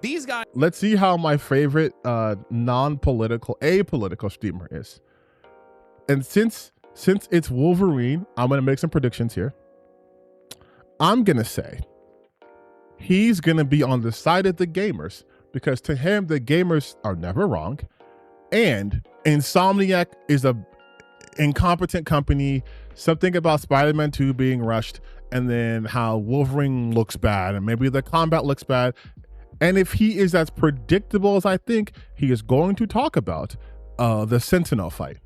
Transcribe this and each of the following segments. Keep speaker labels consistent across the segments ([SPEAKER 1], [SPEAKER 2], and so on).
[SPEAKER 1] These guys.
[SPEAKER 2] Let's see how my favorite apolitical streamer is. And since it's Wolverine, I'm gonna make some predictions here. I'm gonna say he's gonna be on the side of the gamers, because to him the gamers are never wrong, and Insomniac is a incompetent company. Something about Spider-Man 2 being rushed, and then how Wolverine looks bad, and maybe the combat looks bad. And if he is as predictable as I think, he is going to talk about the Sentinel fight.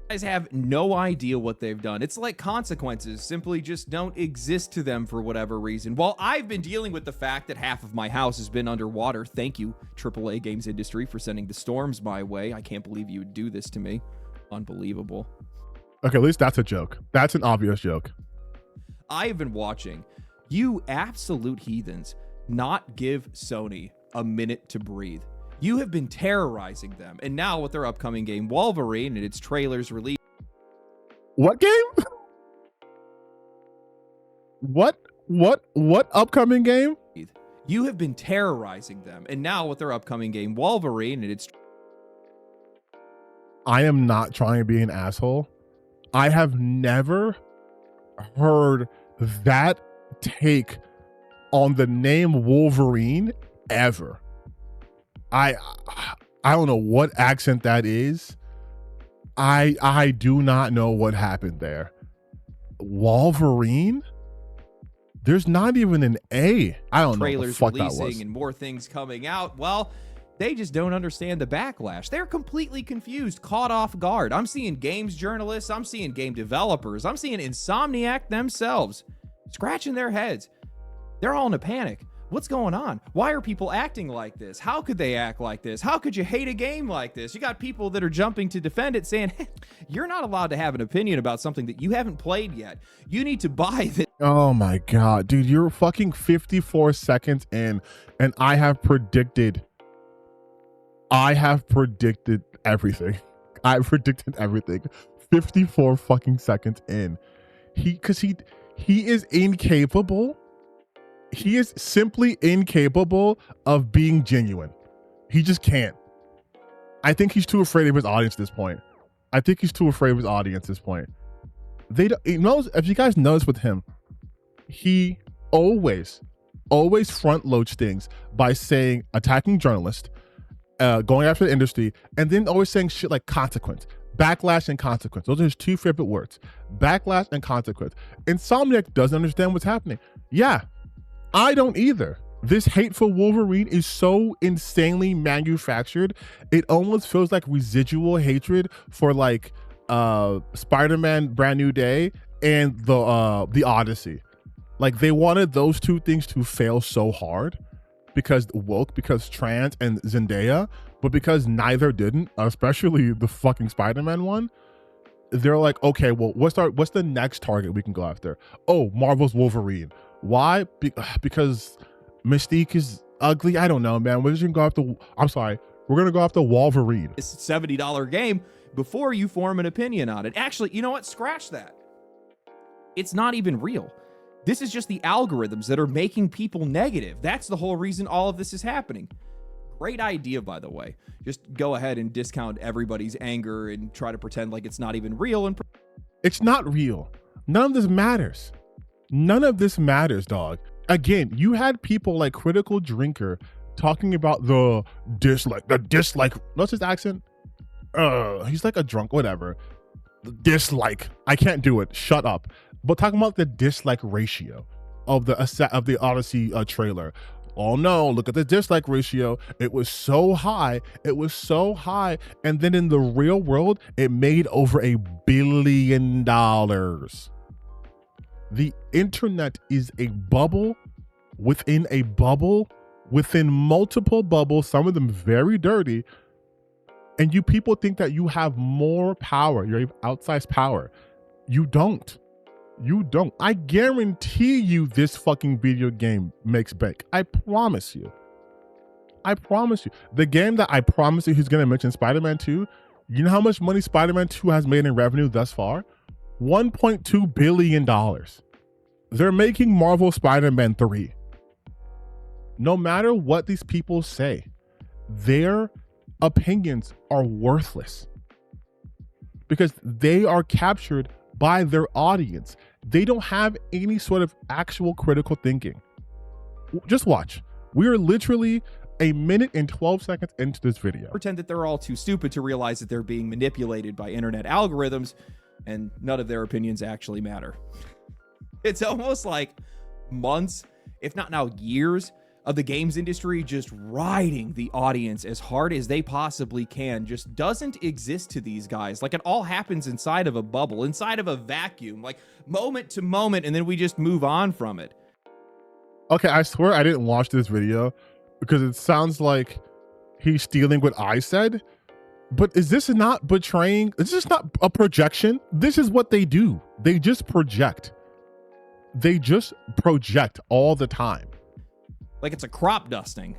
[SPEAKER 1] Guys have no idea what they've done. It's like consequences simply just don't exist to them for whatever reason. While I've been dealing with the fact that half of my house has been underwater, thank you, AAA games industry, for sending the storms my way. I can't believe you would do this to me. Unbelievable.
[SPEAKER 2] Okay, at least that's a joke. That's an obvious joke.
[SPEAKER 1] I have been watching you absolute heathens not give Sony a minute to breathe. You have been terrorizing them, and now with their upcoming game Wolverine and its trailers released.
[SPEAKER 2] What game? What upcoming game?
[SPEAKER 1] You have been terrorizing them, and now with their upcoming game Wolverine and its.
[SPEAKER 2] I am not trying to be an asshole. I have never heard that take on the name Wolverine ever. I don't know what accent that is. I do not know what happened there. Wolverine? There's not even an A. I don't know what the fuck that was.
[SPEAKER 1] Releasing and more things coming out. Well, they just don't understand the backlash. They're completely confused, caught off guard. I'm seeing games journalists, I'm seeing game developers, I'm seeing Insomniac themselves scratching their heads. They're all in a panic. What's going on? Why are people acting like this? How could they act like this? How could you hate a game like this? You got people that are jumping to defend it saying, hey, you're not allowed to have an opinion about something that you haven't played yet. You need to buy this.
[SPEAKER 2] Oh my God, dude, you're fucking 54 seconds in, and I have predicted everything. I predicted everything. 54 fucking seconds in. He is incapable. He is simply incapable of being genuine. He just can't. I think he's too afraid of his audience at this point. They don't, if you guys notice with him, he always front loads things by saying, attacking journalists, going after the industry, and then always saying shit like consequence, backlash and consequence. Those are his two favorite words, backlash and consequence. Insomniac doesn't understand what's happening. Yeah, I don't either. This hateful Wolverine is so insanely manufactured. It almost feels like residual hatred for like Spider-Man Brand New Day and the Odyssey. Like they wanted those two things to fail so hard because woke, because trans and Zendaya, but because neither didn't, especially the fucking Spider-Man one, they're like, okay, well, what's the next target we can go after? Oh, Marvel's Wolverine. Why? Because Mystique is ugly. I don't know, man. We're just gonna go after. I'm sorry. We're gonna go after Wolverine.
[SPEAKER 1] It's a $70 game before you form an opinion on it. Actually, you know what? Scratch that. It's not even real. This is just the algorithms that are making people negative. That's the whole reason all of this is happening. Great idea, by the way. Just go ahead and discount everybody's anger and try to pretend like it's not even real. And
[SPEAKER 2] it's not real. None of this matters. None of this matters, dog. Again, you had people like Critical Drinker talking about the dislike. What's his accent? He's like a drunk, whatever. The dislike. I can't do it. Shut up. But talking about the dislike ratio of the Odyssey trailer. Oh no, look at the dislike ratio. It was so high. And then in the real world, it made over $1 billion. The internet is a bubble within a bubble within multiple bubbles, some of them very dirty. And you people think that you have more power. You have outsized power. You don't. I guarantee you this fucking video game makes bank. I promise you. The game that I promise you he's going to mention, Spider-Man 2, you know how much money Spider-Man 2 has made in revenue thus far? $1.2 billion. They're making Marvel Spider-Man 3. no matter what these people say, their opinions are worthless because they are captured by their audience. They don't have any sort of actual critical thinking. Just watch. We are literally a minute and 12 seconds into this video.
[SPEAKER 1] Pretend that they're all too stupid to realize that they're being manipulated by internet algorithms and none of their opinions actually matter. It's almost like months, if not now years, of the games industry just riding the audience as hard as they possibly can just doesn't exist to these guys. Like, it all happens inside of a bubble, inside of a vacuum, like moment to moment, and then we just move on from it.
[SPEAKER 2] Okay, I swear I didn't watch this video because it sounds like he's stealing what I said. But is this not betraying? Is this not a projection? This is what they do. They just project. They just project all the time.
[SPEAKER 1] Like it's a crop dusting.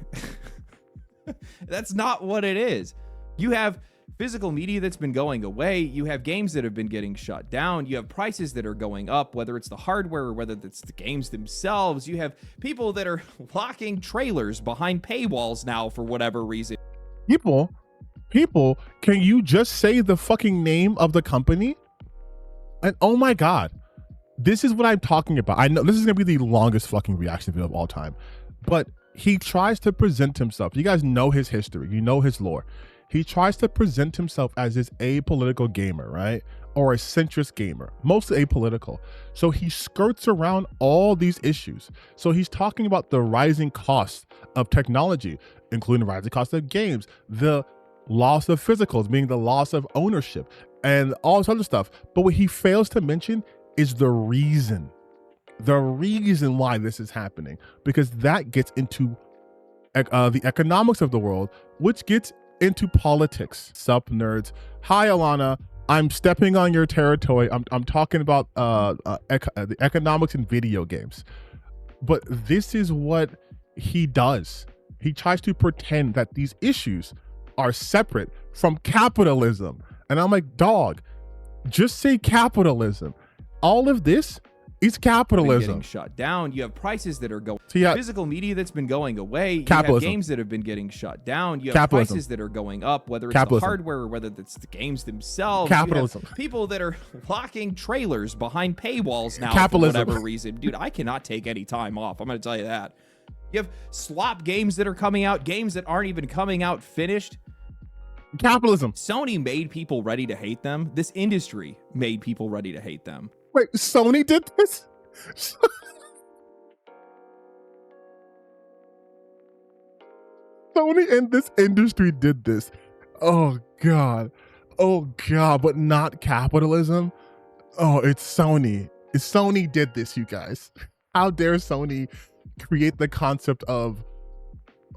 [SPEAKER 1] That's not what it is. You have physical media that's been going away. You have games that have been getting shut down. You have prices that are going up, whether it's the hardware or whether it's the games themselves. You have people that are locking trailers behind paywalls now for whatever reason.
[SPEAKER 2] People, can you just say the fucking name of the company? And oh my God, this is what I'm talking about. I know this is going to be the longest fucking reaction video of all time, but he tries to present himself. You guys know his history. You know his lore. He tries to present himself as this apolitical gamer, right? Or a centrist gamer, mostly apolitical. So he skirts around all these issues. So he's talking about the rising cost of technology, including the rising cost of games, the loss of physicals, meaning the loss of ownership, and all this other stuff. But what he fails to mention is the reason why this is happening, because that gets into the economics of the world, which gets into politics. Sup, nerds? Hi, Alana. I'm stepping on your territory. I'm talking about the economics in video games. But this is what he does. He tries to pretend that these issues are separate from capitalism. And I'm like, dog, just say capitalism. All of this is capitalism.
[SPEAKER 1] Getting shut down. You have prices that are going.
[SPEAKER 2] So yeah,
[SPEAKER 1] physical media that's been going away. You
[SPEAKER 2] capitalism.
[SPEAKER 1] have games that have been getting shut down. You have
[SPEAKER 2] Capitalism.
[SPEAKER 1] prices that are going up, whether it's
[SPEAKER 2] Capitalism.
[SPEAKER 1] the hardware or whether it's the games themselves.
[SPEAKER 2] Capitalism.
[SPEAKER 1] You have people that are locking trailers behind paywalls now
[SPEAKER 2] Capitalism.
[SPEAKER 1] for whatever reason. Dude, I cannot take any time off. I'm going to tell you that. You have slop games that are coming out, games that aren't even coming out finished.
[SPEAKER 2] Capitalism.
[SPEAKER 1] Sony made people ready to hate them. This industry made people ready to hate them.
[SPEAKER 2] Wait, Sony did this? Sony and this industry did this. Oh God, but not capitalism. Oh, it's Sony. Sony did this, you guys. How dare Sony create the concept of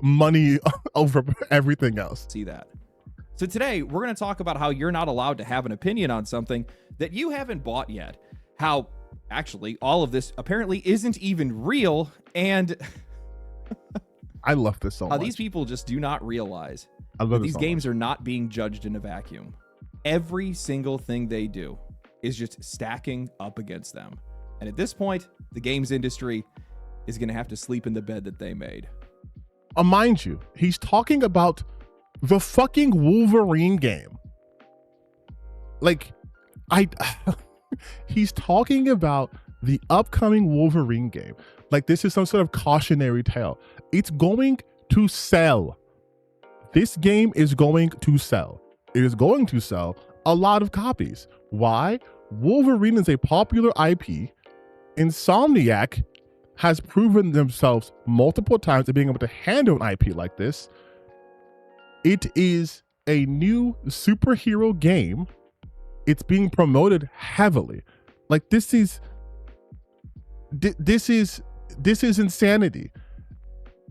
[SPEAKER 2] money over everything else?
[SPEAKER 1] See that. So today we're going to talk about how you're not allowed to have an opinion on something that you haven't bought yet. How actually all of this apparently isn't even real, and
[SPEAKER 2] I love this so much.
[SPEAKER 1] These people just do not realize
[SPEAKER 2] I love
[SPEAKER 1] that
[SPEAKER 2] this
[SPEAKER 1] these
[SPEAKER 2] so
[SPEAKER 1] games
[SPEAKER 2] much.
[SPEAKER 1] are not being judged in a vacuum. Every single thing they do is just stacking up against them. And at this point, the games industry is going to have to sleep in the bed that they made.
[SPEAKER 2] Mind you, he's talking about the fucking Wolverine game. Like, he's talking about the upcoming Wolverine game. Like, this is some sort of cautionary tale. It's going to sell. This game is going to sell. It is going to sell a lot of copies. Why? Wolverine is a popular IP. Insomniac has proven themselves multiple times at being able to handle an IP like this. It is a new superhero game. It's being promoted heavily. Like, this is insanity.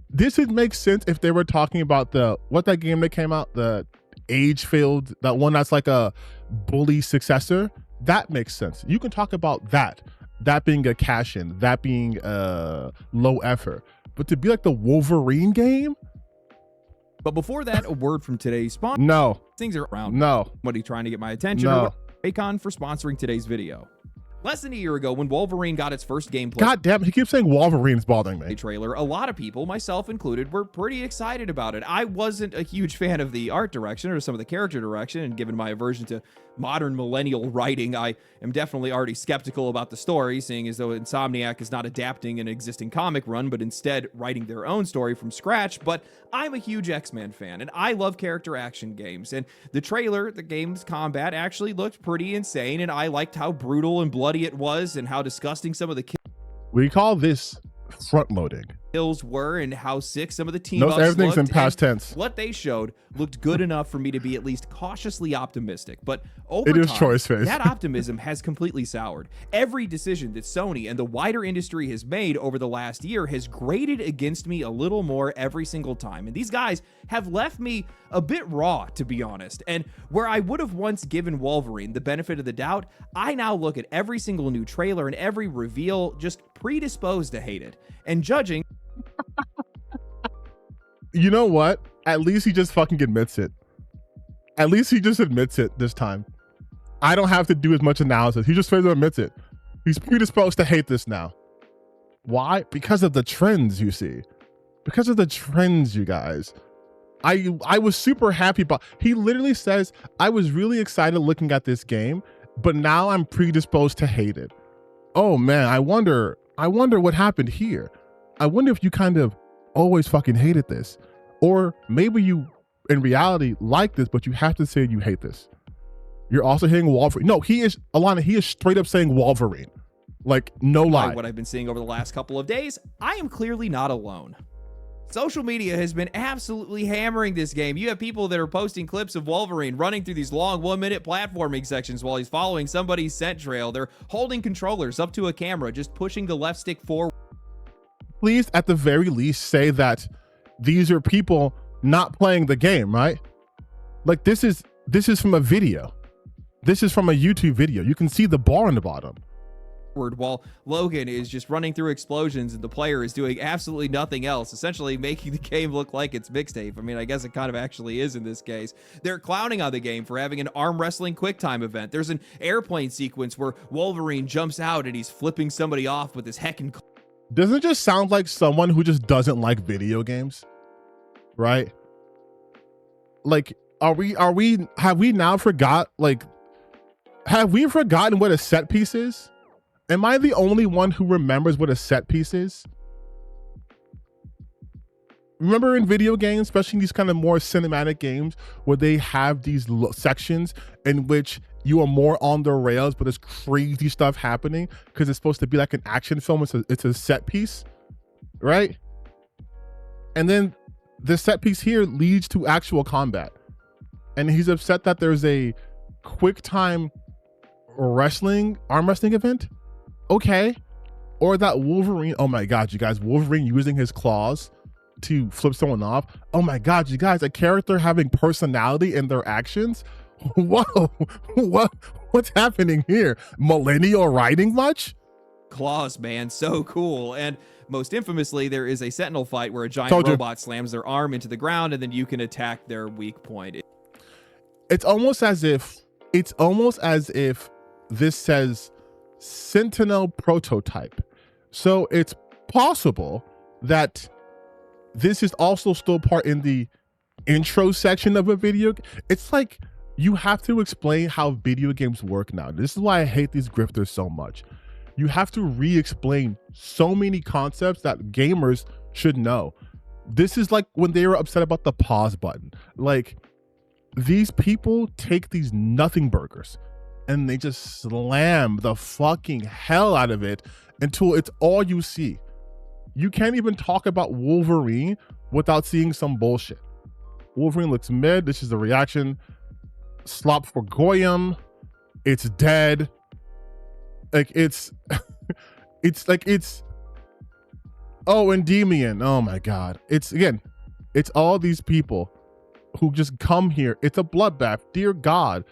[SPEAKER 2] This would make sense if they were talking about that game that came out, the age-filled, that one that's like a bully successor. That makes sense. You can talk about that being a cash-in, that being low effort. But to be like the Wolverine game?
[SPEAKER 1] But before that, a word from today's sponsor.
[SPEAKER 2] No.
[SPEAKER 1] Things are around.
[SPEAKER 2] No.
[SPEAKER 1] What are you trying to get my attention?
[SPEAKER 2] No.
[SPEAKER 1] Or Raycon for sponsoring today's video. Less than a year ago, when Wolverine got its first gameplay
[SPEAKER 2] God damn it, he keeps saying Wolverine's bothering me.
[SPEAKER 1] trailer, a lot of people, myself included, were pretty excited about it. I wasn't a huge fan of the art direction or some of the character direction, and given my aversion to modern millennial writing, I am definitely already skeptical about the story, seeing as though Insomniac is not adapting an existing comic run, but instead writing their own story from scratch. But I'm a huge X-Men fan, and I love character action games, and the trailer, the game's combat, actually looked pretty insane, and I liked how brutal and bloody it was, and how disgusting some of the
[SPEAKER 2] We call this front loading.
[SPEAKER 1] kills were, and how sick some of the team
[SPEAKER 2] Notice
[SPEAKER 1] ups
[SPEAKER 2] everything's
[SPEAKER 1] looked,
[SPEAKER 2] in past
[SPEAKER 1] and
[SPEAKER 2] tense.
[SPEAKER 1] what they showed looked good enough for me to be at least cautiously optimistic. But over
[SPEAKER 2] It is
[SPEAKER 1] time,
[SPEAKER 2] choice phase.
[SPEAKER 1] that optimism has completely soured. Every decision that Sony and the wider industry has made over the last year has grated against me a little more every single time. And these guys have left me a bit raw, to be honest. And where I would have once given Wolverine the benefit of the doubt, I now look at every single new trailer and every reveal just predisposed to hate it. And judging
[SPEAKER 2] You know what? At least he just fucking admits it. At least he just admits it this time. I don't have to do as much analysis. He just straight up admits it. He's predisposed to hate this now. Why? Because of the trends, you see. Because of the trends, you guys. I was super happy about. He literally says, I was really excited looking at this game, but now I'm predisposed to hate it. Oh man, I wonder what happened here. I wonder if you kind of always fucking hated this. Or maybe you in reality like this, but you have to say you hate this. You're also hating Wolverine. No, he is, Alana, he is straight up saying Wolverine. Like, no lie.
[SPEAKER 1] what I've been seeing over the last couple of days, I am clearly not alone. Social media has been absolutely hammering this game. You have people that are posting clips of Wolverine running through these long 1-minute platforming sections while he's following somebody's scent trail. They're holding controllers up to a camera, just pushing the left stick forward.
[SPEAKER 2] Please, at the very least, say that these are people not playing the game, right? Like, this is from a video. This is from a YouTube video. You can see the bar on the bottom.
[SPEAKER 1] While Logan is just running through explosions and the player is doing absolutely nothing else, essentially making the game look like it's mixtape. I mean, I guess it kind of actually is in this case. They're clowning on the game for having an arm wrestling QuickTime event. There's an airplane sequence where Wolverine jumps out and he's flipping somebody off with his heckin'
[SPEAKER 2] Doesn't it just sound like someone who just doesn't like video games? Right? Like, have we now forgotten what a set piece is? Am I the only one who remembers what a set piece is? Remember in video games, especially in these kind of more cinematic games, where they have these sections in which you are more on the rails, but there's crazy stuff happening because it's supposed to be like an action film. It's a set piece, right? And then the set piece here leads to actual combat. And he's upset that there's a QuickTime arm wrestling event. Okay. Or that Wolverine, oh my God, you guys, Wolverine using his claws to flip someone off. Oh my God, you guys, a character having personality in their actions. Whoa, what's happening here? Millennial writing much?
[SPEAKER 1] claws, man. So cool. And most infamously, there is a Sentinel fight where a giant robot slams their arm into the ground and then you can attack their weak point.
[SPEAKER 2] It's almost as if this says Sentinel prototype. So it's possible that this is also still part in the intro section of a video. It's like you have to explain how video games work now. This is why I hate these grifters so much. You have to re-explain so many concepts that gamers should know. This is like when they were upset about the pause button. Like, these people take these nothing burgers and they just slam the fucking hell out of it until it's all you see. You can't even talk about Wolverine without seeing some bullshit. Wolverine looks mid. This is the reaction. Slop for Goyim. It's dead. Like, it's oh, Endymion. Oh my God. It's all these people who just come here. It's a bloodbath. Dear God.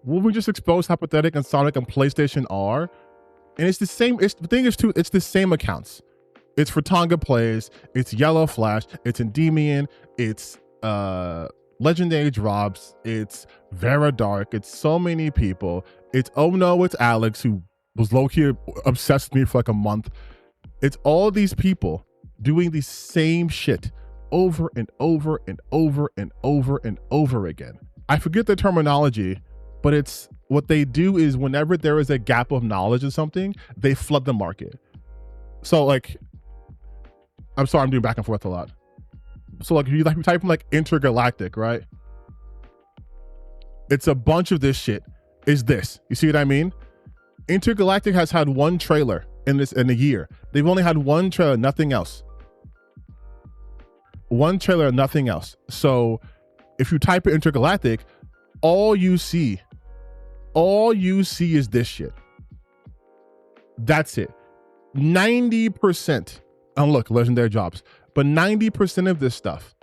[SPEAKER 2] Wolverine just exposed how pathetic and Sonic and PlayStation are. And it's the same. It's the same accounts. It's Fratanga Plays, it's Yellow Flash, it's Endymion, it's Legendary Drops, it's Vera Dark, it's so many people. It's oh no, it's Alex who was low-key obsessed with me for like a month. It's all these people doing the same shit over and over and over and over and over again. I forget the terminology, but it's what they do is whenever there is a gap of knowledge in something, they flood the market. So like, I'm sorry, I'm doing back and forth a lot. So like, if you type in like intergalactic, right? It's a bunch of this shit. Is this? You see what I mean? Intergalactic has had one trailer in a year. They've only had one trailer, nothing else. One trailer, nothing else. So if you type in intergalactic, all you see is this shit. That's it. 90%. And look, legendary jobs. But 90% of this stuff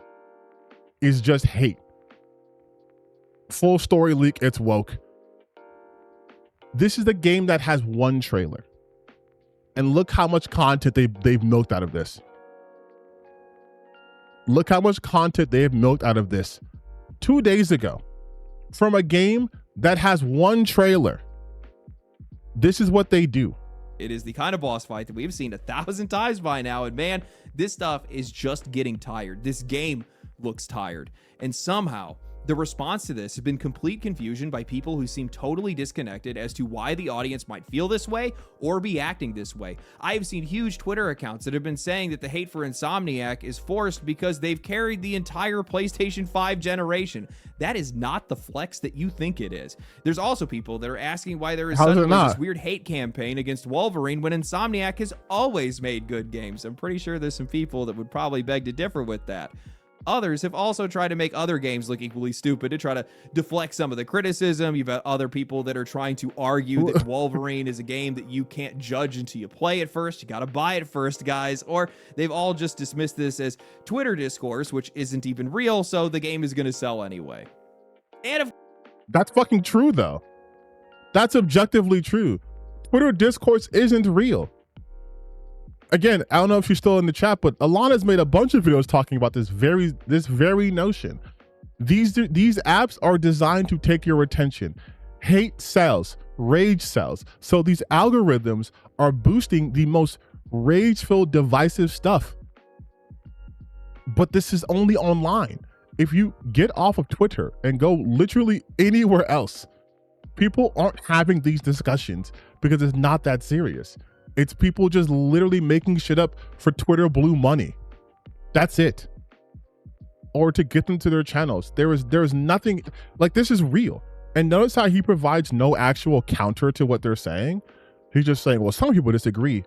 [SPEAKER 2] is just hate. Full story leak, it's woke. This is the game that has one trailer. And look how much content they've milked out of this. Look how much content they have milked out of this 2 days ago from a game that has one trailer. This is what they do.
[SPEAKER 1] It is the kind of boss fight that we've seen 1,000 times by now. And man, this stuff is just getting tired. This game looks tired. And somehow the response to this has been complete confusion by people who seem totally disconnected as to why the audience might feel this way or be acting this way. I have seen huge Twitter accounts that have been saying that the hate for Insomniac is forced because they've carried the entire PlayStation 5 generation. That is not the flex that you think it is. There's also people that are asking why there is suddenly this weird hate campaign against Wolverine when Insomniac has always made good games. I'm pretty sure there's some people that would probably beg to differ with that. Others have also tried to make other games look equally stupid to try to deflect some of the criticism. You've got other people that are trying to argue that Wolverine is a game that you can't judge until you play it first. You got to buy it first, guys. Or they've all just dismissed this as Twitter discourse, which isn't even real, so the game is going to sell anyway. And
[SPEAKER 2] that's fucking true, though. That's objectively true. Twitter discourse isn't real. Again, I don't know if she's still in the chat, but Alana's made a bunch of videos talking about this very notion. These apps are designed to take your attention. Hate sells, rage sells. So these algorithms are boosting the most rage-filled, divisive stuff. But this is only online. If you get off of Twitter and go literally anywhere else, people aren't having these discussions because it's not that serious. It's people just literally making shit up for Twitter blue money. That's it. Or to get them to their channels. There is nothing like this is real. And notice how he provides no actual counter to what they're saying. He's just saying, well, some people disagree.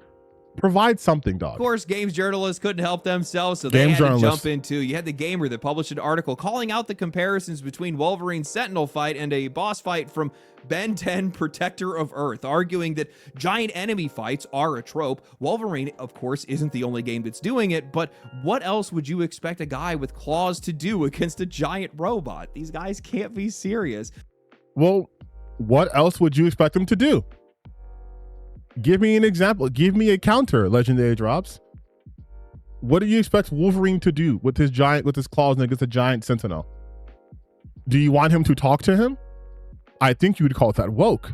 [SPEAKER 2] Provide something, dog.
[SPEAKER 1] Of course, games journalists couldn't help themselves, so they had to jump into. You had The Gamer that published an article calling out the comparisons between Wolverine's Sentinel fight and a boss fight from Ben 10 Protector of Earth, arguing that giant enemy fights are a trope. Wolverine, of course, isn't the only game that's doing it, but what else would you expect a guy with claws to do against a giant robot? These guys can't be serious.
[SPEAKER 2] Well, what else would you expect them to do? Give me an example. Give me a counter, Legendary Drops. What do you expect Wolverine to do with his claws against a giant sentinel? Do you want him to talk to him? I think you would call that woke.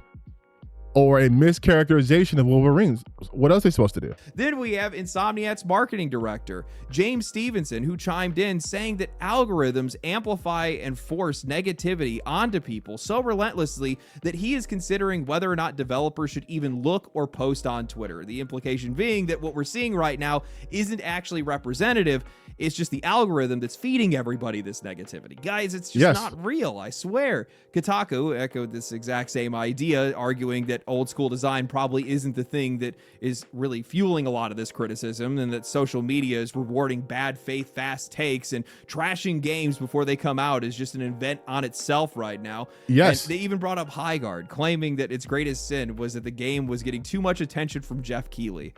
[SPEAKER 2] Or a mischaracterization of Wolverines. What else are they supposed to do?
[SPEAKER 1] Then we have Insomniac's marketing director, James Stevenson, who chimed in saying that algorithms amplify and force negativity onto people so relentlessly that he is considering whether or not developers should even look or post on Twitter. The implication being that what we're seeing right now isn't actually representative. It's just the algorithm that's feeding everybody this negativity. Guys, it's just not real, I swear. Kotaku echoed this exact same idea, arguing that old school design probably isn't the thing that is really fueling a lot of this criticism, and that social media is rewarding bad faith fast takes and trashing games before they come out is just an event on itself right now.
[SPEAKER 2] Yes.
[SPEAKER 1] And they even brought up Highguard, claiming that its greatest sin was that the game was getting too much attention from Jeff Keighley.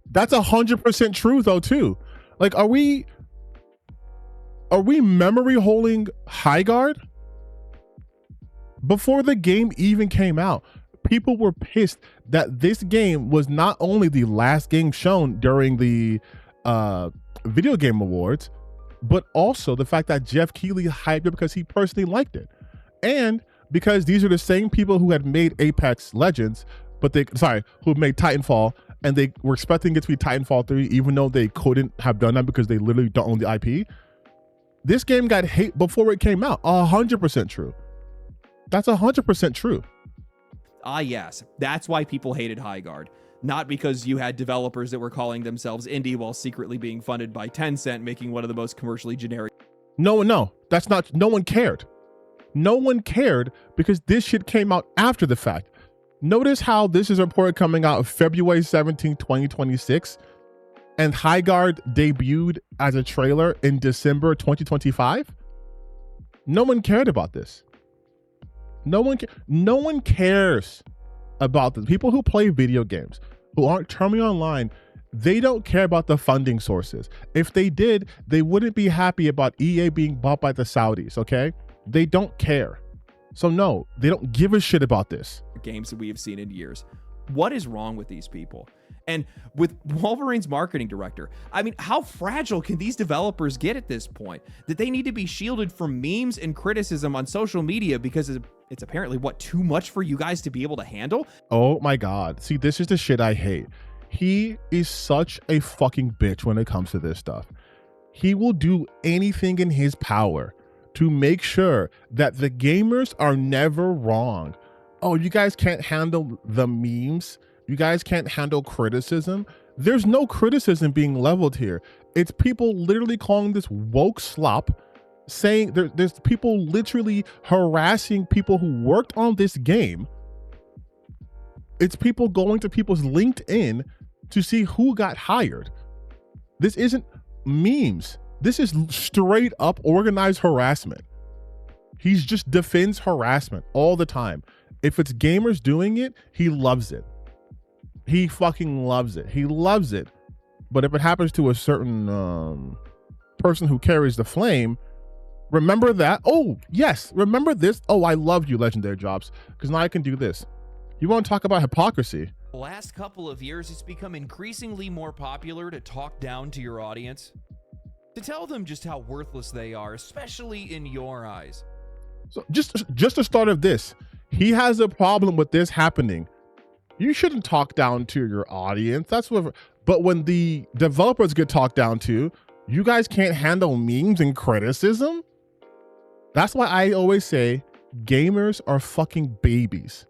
[SPEAKER 2] That's 100% true though too. Like, are we memory holding Highguard? Before the game even came out, people were pissed that this game was not only the last game shown during the video game awards, but also the fact that Jeff Keighley hyped it because he personally liked it. And because these are the same people who had made Apex Legends, who made Titanfall, and they were expecting it to be Titanfall 3, even though they couldn't have done that because they literally don't own the IP. This game got hate before it came out. 100% true. That's 100% true.
[SPEAKER 1] Yes, that's why people hated Highguard. Not because you had developers that were calling themselves indie while secretly being funded by Tencent, making one of the most commercially generic.
[SPEAKER 2] No, no one cared. No one cared because this shit came out after the fact. Notice how this is reported coming out February 17, 2026, and Highguard debuted as a trailer in December 2025. No one cared about this. No one cares about this. People who play video games, who aren't terminally online, they don't care about the funding sources. If they did, they wouldn't be happy about EA being bought by the Saudis, okay? They don't care. So no, they don't give a shit about this.
[SPEAKER 1] Games that we have seen in years. What is wrong with these people? And with Wolverine's marketing director, I mean, how fragile can these developers get at this point that they need to be shielded from memes and criticism on social media because it's apparently, too much for you guys to be able to handle?
[SPEAKER 2] Oh my God. See, this is the shit I hate. He is such a fucking bitch when it comes to this stuff. He will do anything in his power to make sure that the gamers are never wrong. Oh, you guys can't handle the memes. You guys can't handle criticism. There's no criticism being leveled here. It's people literally calling this woke slop, saying there's people literally harassing people who worked on this game. It's people going to people's LinkedIn to see who got hired. This isn't memes. This is straight up organized harassment. He just defends harassment all the time. If it's gamers doing it, he loves it. He fucking loves it. He loves it. But if it happens to a certain person who carries the flame, remember that. Oh, yes. Remember this. Oh, I love you, Legendary Jobs, because now I can do this. You want to talk about hypocrisy?
[SPEAKER 1] The last couple of years, it's become increasingly more popular to talk down to your audience, to tell them just how worthless they are, especially in your eyes.
[SPEAKER 2] So just the start of this, he has a problem with this happening. You shouldn't talk down to your audience. That's what. But when the developers get talked down to, you guys can't handle memes and criticism. That's why I always say gamers are fucking babies.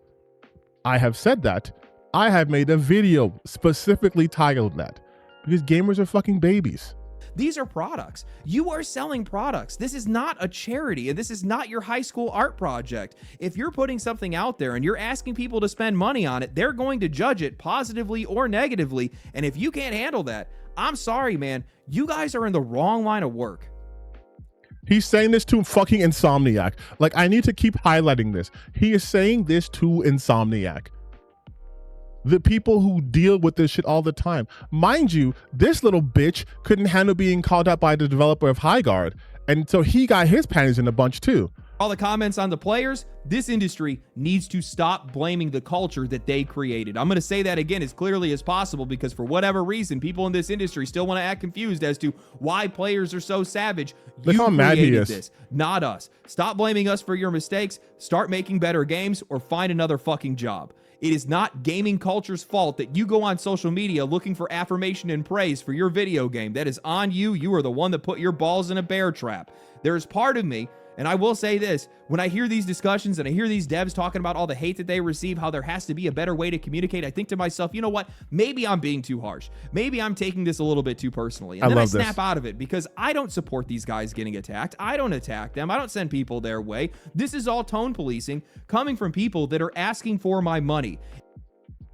[SPEAKER 2] I have said that. I have made a video specifically titled that because gamers are fucking babies.
[SPEAKER 1] These are products. You are selling products. This is not a charity, and this is not your high school art project. If you're putting something out there and you're asking people to spend money on it, they're going to judge it positively or negatively. And if you can't handle that, I'm sorry, man. You guys are in the wrong line of work.
[SPEAKER 2] He's saying this to fucking Insomniac. Like, I need to keep highlighting this. He is saying this to Insomniac. The people who deal with this shit all the time. Mind you, this little bitch couldn't handle being called out by the developer of Highguard, and so he got his panties in a bunch too.
[SPEAKER 1] All the comments on the players, this industry needs to stop blaming the culture that they created. I'm going to say that again as clearly as possible because for whatever reason, people in this industry still want to act confused as to why players are so savage.
[SPEAKER 2] Look how mad he is.
[SPEAKER 1] This, not us. Stop blaming us for your mistakes. Start making better games or find another fucking job. It is not gaming culture's fault that you go on social media looking for affirmation and praise for your video game. That is on you. You are the one that put your balls in a bear trap. There's part of me, and I will say this, when I hear these discussions and I hear these devs talking about all the hate that they receive, how there has to be a better way to communicate, I think to myself, you know what? Maybe I'm being too harsh. Maybe I'm taking this a little bit too personally. And then I snap out of it because I don't support these guys getting attacked. I don't attack them. I don't send people their way. This is all tone policing coming from people that are asking for my money.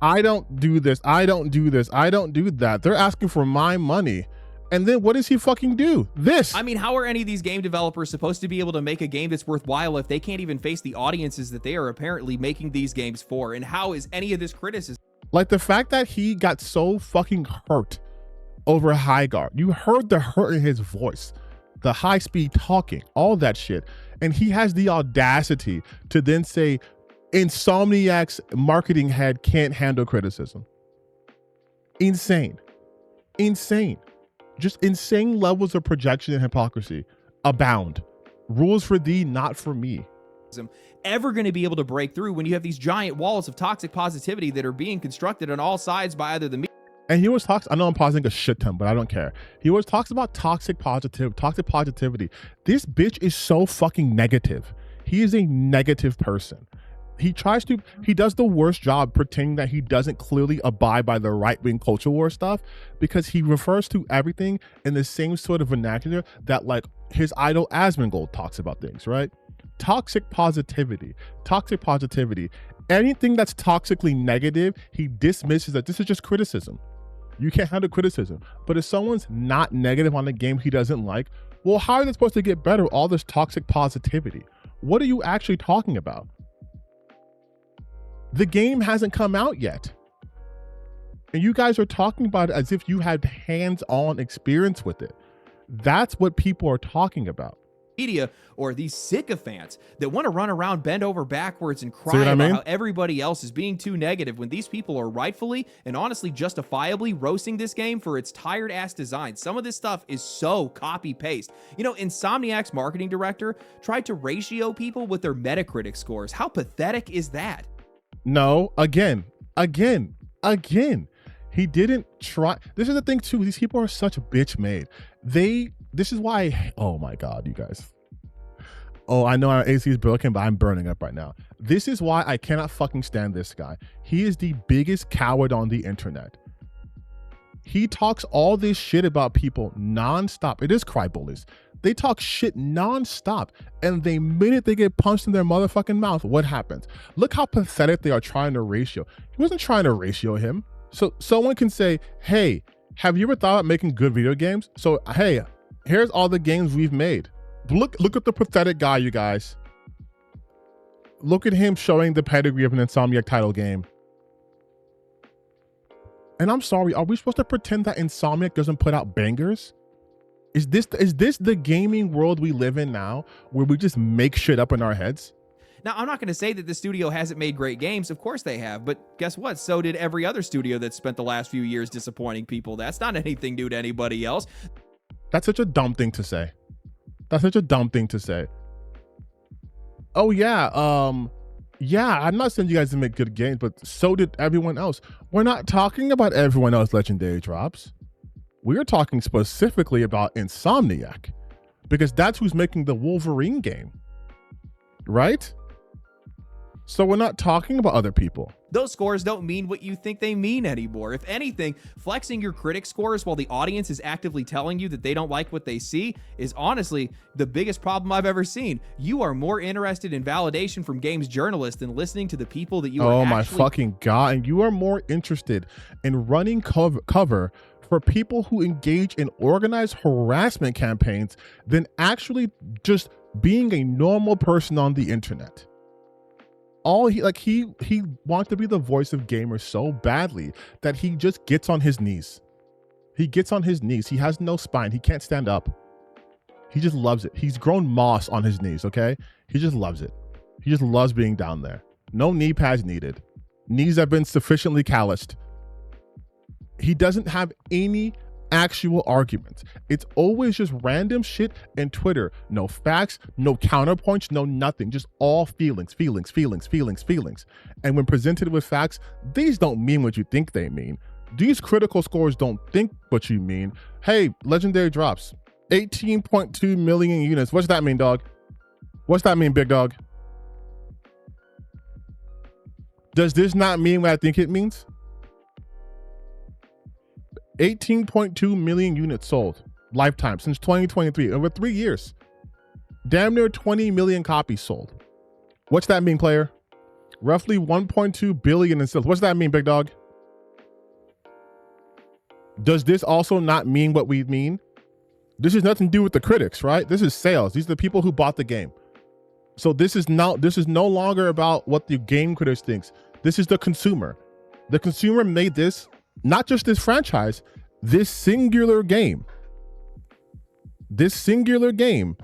[SPEAKER 2] I don't do this. I don't do this. I don't do that. They're asking for my money. And then what does he fucking do? This.
[SPEAKER 1] I mean, how are any of these game developers supposed to be able to make a game that's worthwhile if they can't even face the audiences that they are apparently making these games for? And how is any of this criticism?
[SPEAKER 2] Like the fact that he got so fucking hurt over Highguard. You heard the hurt in his voice, the high speed talking, all that shit. And he has the audacity to then say Insomniac's marketing head can't handle criticism. Insane. Insane. Just insane levels of projection and hypocrisy abound. Rules for thee, not for me.
[SPEAKER 1] ever going to be able to break through when you have these giant walls of toxic positivity that are being constructed on all sides by either the media.
[SPEAKER 2] And he always talks, I know I'm pausing a shit ton, but I don't care. He always talks about toxic positivity. This bitch is so fucking negative. He is a negative person. He does the worst job pretending that he doesn't clearly abide by the right-wing culture war stuff, because he refers to everything in the same sort of vernacular that like his idol Asmongold talks about things, right? Toxic positivity. Anything that's toxically negative, he dismisses that this is just criticism. You can't handle criticism. But if someone's not negative on a game he doesn't like, well, how are they supposed to get better with all this toxic positivity? What are you actually talking about? The game hasn't come out yet. And you guys are talking about it as if you had hands-on experience with it. That's what people are talking about.
[SPEAKER 1] Media, or these sycophants that want to run around bend over backwards and cry about how everybody else is being too negative when these people are rightfully and honestly justifiably roasting this game for its tired ass design. Some of this stuff is so copy paste. You know, Insomniac's marketing director tried to ratio people with their Metacritic scores. How pathetic is that?
[SPEAKER 2] No, again. He didn't try. This is the thing too. These people are such bitch made. This is why, oh my God, you guys. Oh, I know our AC is broken, but I'm burning up right now. This is why I cannot fucking stand this guy. He is the biggest coward on the internet. He talks all this shit about people nonstop. It is cry bullies. They talk shit nonstop. And the minute they get punched in their motherfucking mouth, what happens? Look how pathetic they are trying to ratio. He wasn't trying to ratio him. So someone can say, hey, have you ever thought about making good video games? So, hey, here's all the games we've made. Look at the pathetic guy, you guys. Look at him showing the pedigree of an Insomniac title game. And I'm sorry, are we supposed to pretend that Insomniac doesn't put out bangers? Is this the gaming world we live in now, where we just make shit up in our heads?
[SPEAKER 1] Now, I'm not going to say that the studio hasn't made great games. Of course they have. But guess what? So did every other studio that spent the last few years disappointing people. That's not anything new to anybody else.
[SPEAKER 2] That's such a dumb thing to say. Oh, yeah. Yeah, I'm not saying you guys didn't make good games, but so did everyone else. We're not talking about everyone else Legendary Drops. We're talking specifically about Insomniac, because that's who's making the Wolverine game, right? So we're not talking about other people.
[SPEAKER 1] Those scores don't mean what you think they mean anymore. If anything, flexing your critic scores while the audience is actively telling you that they don't like what they see is honestly the biggest problem I've ever seen. You are more interested in validation from games journalists than listening to the people that you are
[SPEAKER 2] my fucking God. And you are more interested in running cover for people who engage in organized harassment campaigns than actually just being a normal person on the internet. He wants to be the voice of gamers so badly that he just gets on his knees. He has no spine. He can't stand up. He just loves it. He's grown moss on his knees, okay? He just loves it. He just loves being down there. No knee pads needed. Knees have been sufficiently calloused. He doesn't have any actual arguments. It's always just random shit in Twitter. No facts, no counterpoints, no nothing. Just all feelings. And when presented with facts, these don't mean what you think they mean. These critical scores don't think what you mean. Hey, Legendary Drops, 18.2 million units. What's that mean, dog? What's that mean, big dog? Does this not mean what I think it means? 18.2 million units sold lifetime since 2023, over 3 years. Damn near 20 million copies sold. What's that mean, player? Roughly 1.2 billion in sales. What's that mean, big dog? Does this also not mean what we mean? This has nothing to do with the critics, right? This is sales. These are the people who bought the game. So this is no longer about what the game critics thinks. This is the consumer. The consumer made this, not just this franchise, this singular game. This singular game,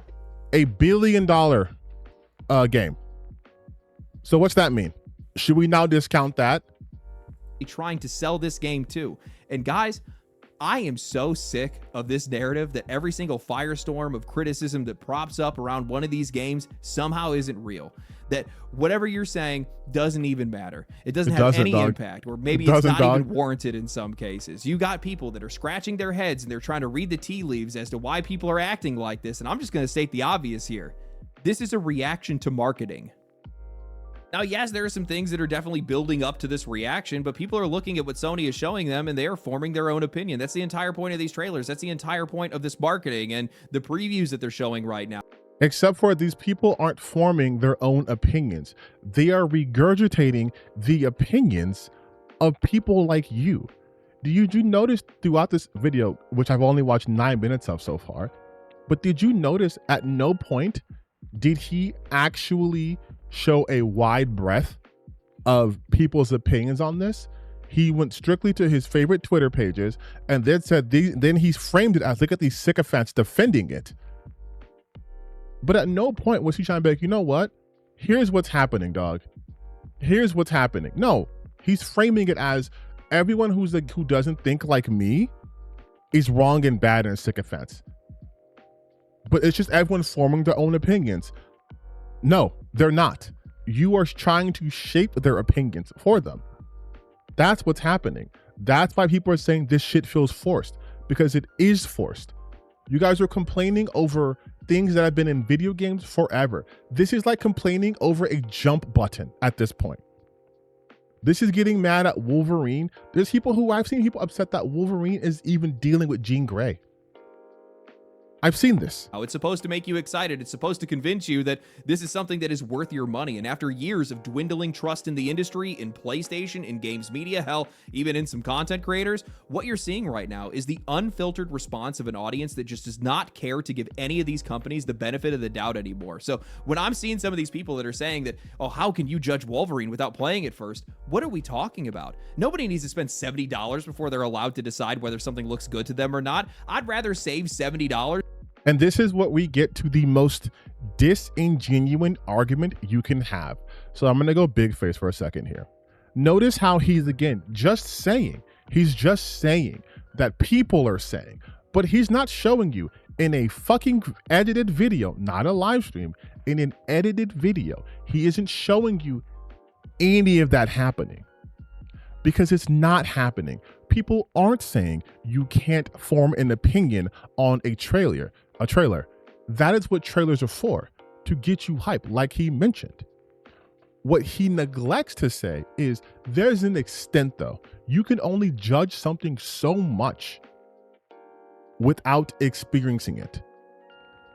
[SPEAKER 2] a $1 billion game. So what's that mean? Should we now discount that?
[SPEAKER 1] Trying to sell this game too. And guys, I am so sick of this narrative that every single firestorm of criticism that props up around one of these games somehow isn't real. That whatever you're saying doesn't even matter. It doesn't have any impact, or maybe it's not even warranted in some cases. You got people that are scratching their heads and they're trying to read the tea leaves as to why people are acting like this. And I'm just going to state the obvious here. This is a reaction to marketing. Now, yes, there are some things that are definitely building up to this reaction, but people are looking at what Sony is showing them and they are forming their own opinion. That's the entire point of these trailers. That's the entire point of this marketing and the previews that they're showing right now.
[SPEAKER 2] Except for these people aren't forming their own opinions. They are regurgitating the opinions of people like you. Did you notice throughout this video, which I've only watched 9 minutes of so far, but did you notice at no point did he actually show a wide breadth of people's opinions on this? He went strictly to his favorite Twitter pages and then said, then he's framed it as, look at these sycophants defending it. But at no point was he trying to be like, you know what? Here's what's happening, dog. Here's what's happening. No, he's framing it as everyone who doesn't think like me is wrong and bad and sycophants. But it's just everyone forming their own opinions. No, they're not. You are trying to shape their opinions for them. That's what's happening. That's why people are saying this shit feels forced, because it is forced. You guys are complaining over things that have been in video games forever. This is like complaining over a jump button at this point. This is getting mad at Wolverine. I've seen people upset that Wolverine is even dealing with Jean Grey. I've seen this.
[SPEAKER 1] It's supposed to make you excited. It's supposed to convince you that this is something that is worth your money. And after years of dwindling trust in the industry, in PlayStation, in games media, hell, even in some content creators, what you're seeing right now is the unfiltered response of an audience that just does not care to give any of these companies the benefit of the doubt anymore. So when I'm seeing some of these people that are saying that, oh, how can you judge Wolverine without playing it first? What are we talking about? Nobody needs to spend $70 before they're allowed to decide whether something looks good to them or not. I'd rather save $70.
[SPEAKER 2] And this is what we get to the most disingenuous argument you can have. So I'm going to go big face for a second here. Notice how he's just saying that people are saying, but he's not showing you in a fucking edited video, not a live stream, in an edited video. He isn't showing you any of that happening because it's not happening. People aren't saying you can't form an opinion on a trailer. That is what trailers are for, to get you hype, like he mentioned. What he neglects to say is there's an extent, though. You can only judge something so much without experiencing it.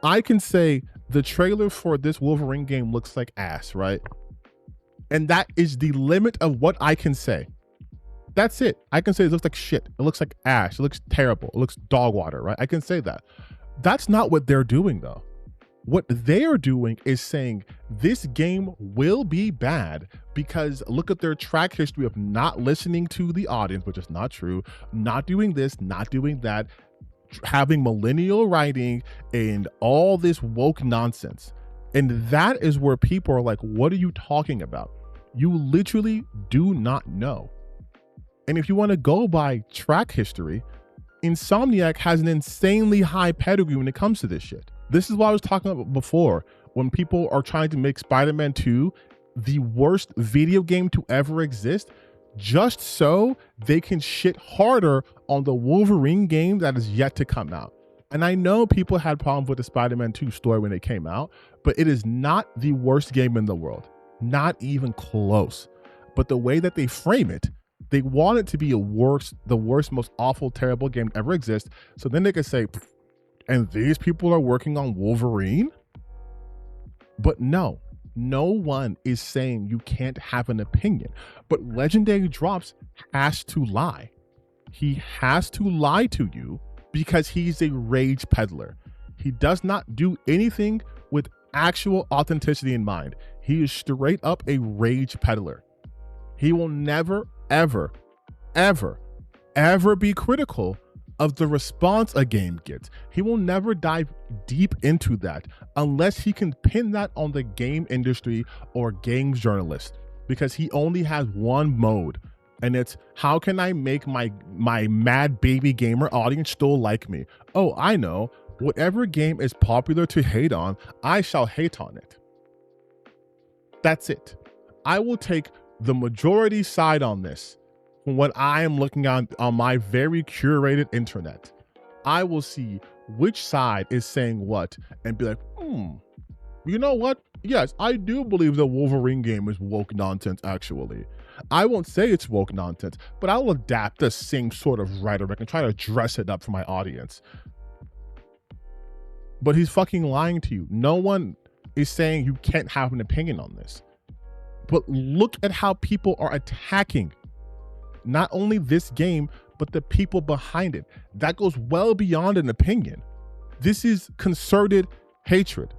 [SPEAKER 2] I can say the trailer for this Wolverine game looks like ass, right? And that is the limit of what I can say. That's it. I can say it looks like shit. It looks like ash. It looks terrible. It looks dog water, right? I can say that. That's not what they're doing, though. What they are doing is saying this game will be bad because look at their track history of not listening to the audience, which is not true, not doing this, not doing that, having millennial writing and all this woke nonsense. And that is where people are like, what are you talking about? You literally do not know. And if you want to go by track history, Insomniac has an insanely high pedigree when it comes to this shit. This is what I was talking about before, when people are trying to make Spider-Man 2 the worst video game to ever exist, just so they can shit harder on the Wolverine game that is yet to come out. And I know people had problems with the Spider-Man 2 story when it came out, but it is not the worst game in the world. Not even close. But the way that they frame it, they want it to be the worst, most awful, terrible game to ever exist. So then they could say, and these people are working on Wolverine? But no one is saying you can't have an opinion. But Legendary Drops has to lie. He has to lie to you because he's a rage peddler. He does not do anything with actual authenticity in mind. He is straight up a rage peddler. He will never, ever, ever, ever be critical of the response a game gets. He will never dive deep into that unless he can pin that on the game industry or games journalist, because he only has one mode And it's, how can I make my mad baby gamer audience still like me? Oh, I know. Whatever game is popular to hate on, I shall hate on it. That's it. I will take the majority side on this from what I am looking on my very curated internet. I will see which side is saying what and be like, you know what? Yes, I do believe the Wolverine game is woke nonsense, actually. I won't say it's woke nonsense, but I'll adapt the same sort of rhetoric and try to dress it up for my audience. But he's fucking lying to you. No one is saying you can't have an opinion on this. But look at how people are attacking not only this game, but the people behind it. That goes well beyond an opinion. This is concerted hatred.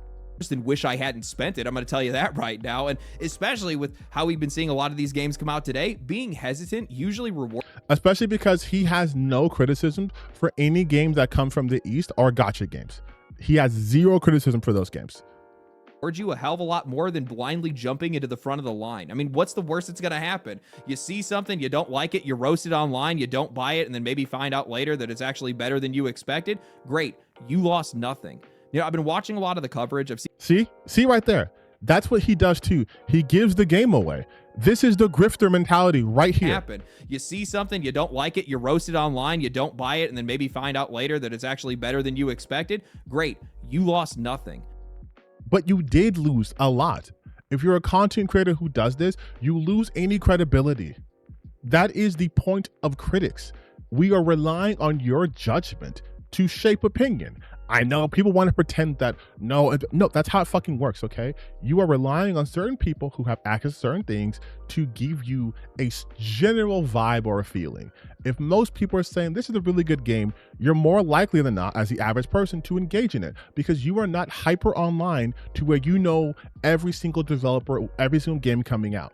[SPEAKER 1] And wish I hadn't spent it. I'm going to tell you that right now. And especially with how we've been seeing a lot of these games come out today, being hesitant usually rewards.
[SPEAKER 2] Especially because he has no criticism for any games that come from the East or gacha games. He has zero criticism for those games.
[SPEAKER 1] You a hell of a lot more than blindly jumping into the front of the line. I mean, what's the worst that's going to happen? You see something, you don't like it, you roast it online, you don't buy it, and then maybe find out later that it's actually better than you expected. Great. You lost nothing. You know, I've been watching a lot of the coverage.
[SPEAKER 2] See right there. That's what he does too. He gives the game away. This is the grifter mentality right here.
[SPEAKER 1] You see something, you don't like it, you roast it online, you don't buy it, and then maybe find out later that it's actually better than you expected. Great. You lost nothing.
[SPEAKER 2] But you did lose a lot. If you're a content creator who does this, you lose any credibility. That is the point of critics. We are relying on your judgment to shape opinion. I know people want to pretend that no, that's how it fucking works, okay? You are relying on certain people who have access to certain things to give you a general vibe or a feeling. If most people are saying this is a really good game, you're more likely than not, as the average person, to engage in it because you are not hyper online to where you know every single developer, every single game coming out.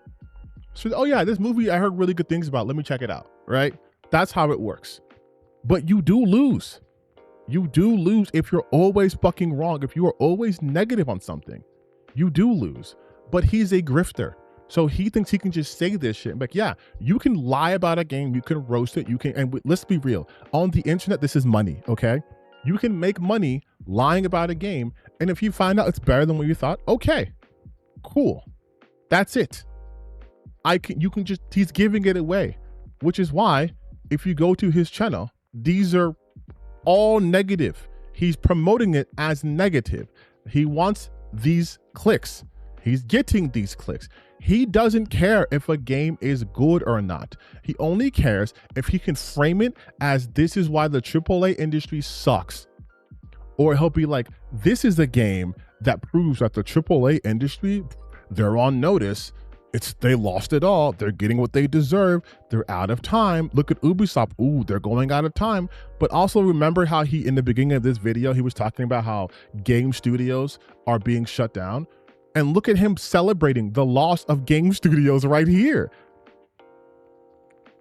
[SPEAKER 2] So, oh yeah, this movie I heard really good things about, let me check it out, right? That's how it works. But you do lose. You do lose if you're always fucking wrong. If you are always negative on something, you do lose. But he's a grifter. So he thinks he can just say this shit. Like, yeah, you can lie about a game. You can roast it. You can, and let's be real. On the internet, this is money, okay? You can make money lying about a game. And if you find out it's better than what you thought, okay, cool. That's it. He's giving it away, which is why if you go to his channel, these are all negative. He's promoting it as negative. He wants these clicks. He's getting these clicks. He doesn't care if a game is good or not. He only cares if he can frame it as this is why the AAA industry sucks. Or he'll be like, this is a game that proves that the AAA industry, they're on notice. They lost it all. They're getting what they deserve. They're out of time. Look at Ubisoft. Ooh, they're going out of time. But also remember how in the beginning of this video, he was talking about how game studios are being shut down. And look at him celebrating the loss of game studios right here.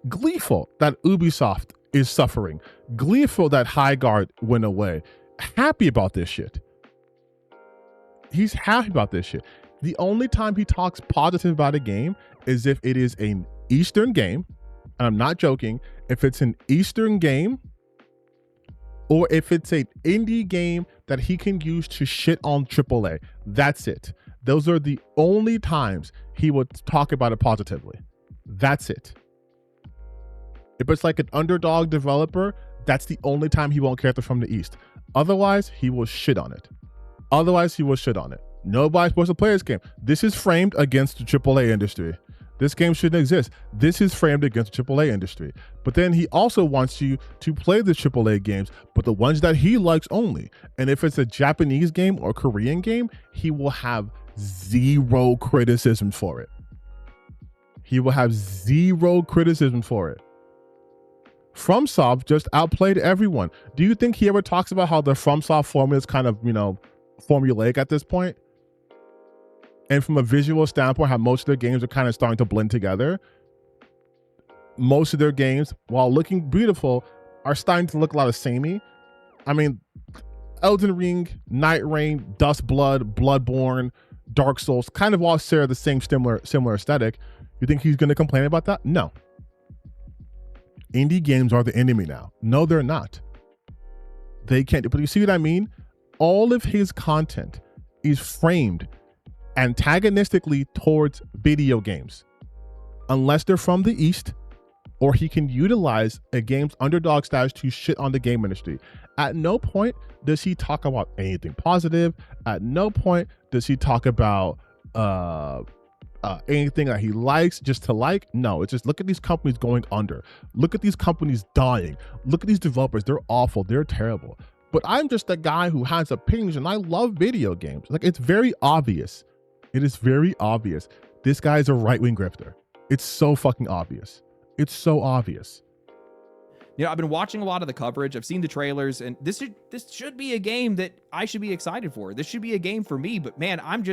[SPEAKER 2] Gleeful that Ubisoft is suffering. Gleeful that Highguard went away. Happy about this shit. He's happy about this shit. The only time he talks positive about a game is if it is an Eastern game, and I'm not joking, if it's an Eastern game or if it's an indie game that he can use to shit on AAA. That's it. Those are the only times he would talk about it positively. That's it. If it's like an underdog developer, that's the only time he won't care if they're from the East. Otherwise, he will shit on it. Nobody's supposed to play this game. This is framed against the AAA industry. This game shouldn't exist. This is framed against the AAA industry. But then he also wants you to play the AAA games, but the ones that he likes only. And if it's a Japanese game or Korean game, he will have zero criticism for it. FromSoft just outplayed everyone. Do you think he ever talks about how the FromSoft formula is kind of, formulaic at this point? And from a visual standpoint, how most of their games are kind of starting to blend together. Most of their games, while looking beautiful, are starting to look a lot of samey. I mean, Elden Ring, Night Rain, Dust Blood, Bloodborne, Dark Souls, kind of all share the same similar aesthetic. You think he's going to complain about that? No. indie games are the enemy now. No, they're not. They can't. But you see what I mean? All of his content is framed antagonistically towards video games, unless they're from the East, or he can utilize a game's underdog status to shit on the game industry. At no point does he talk about anything positive. At no point does he talk about anything that he likes just to like. No, it's just look at these companies going under. Look at these companies dying. Look at these developers. They're awful. They're terrible. But I'm just a guy who has opinions and I love video games. Like, it's very obvious. It is very obvious. This guy is a right-wing grifter. It's so fucking obvious. It's so obvious.
[SPEAKER 1] You know, I've been watching a lot of the coverage. I've seen the trailers, and this should be a game that I should be excited for. This should be a game for me, but man, I'm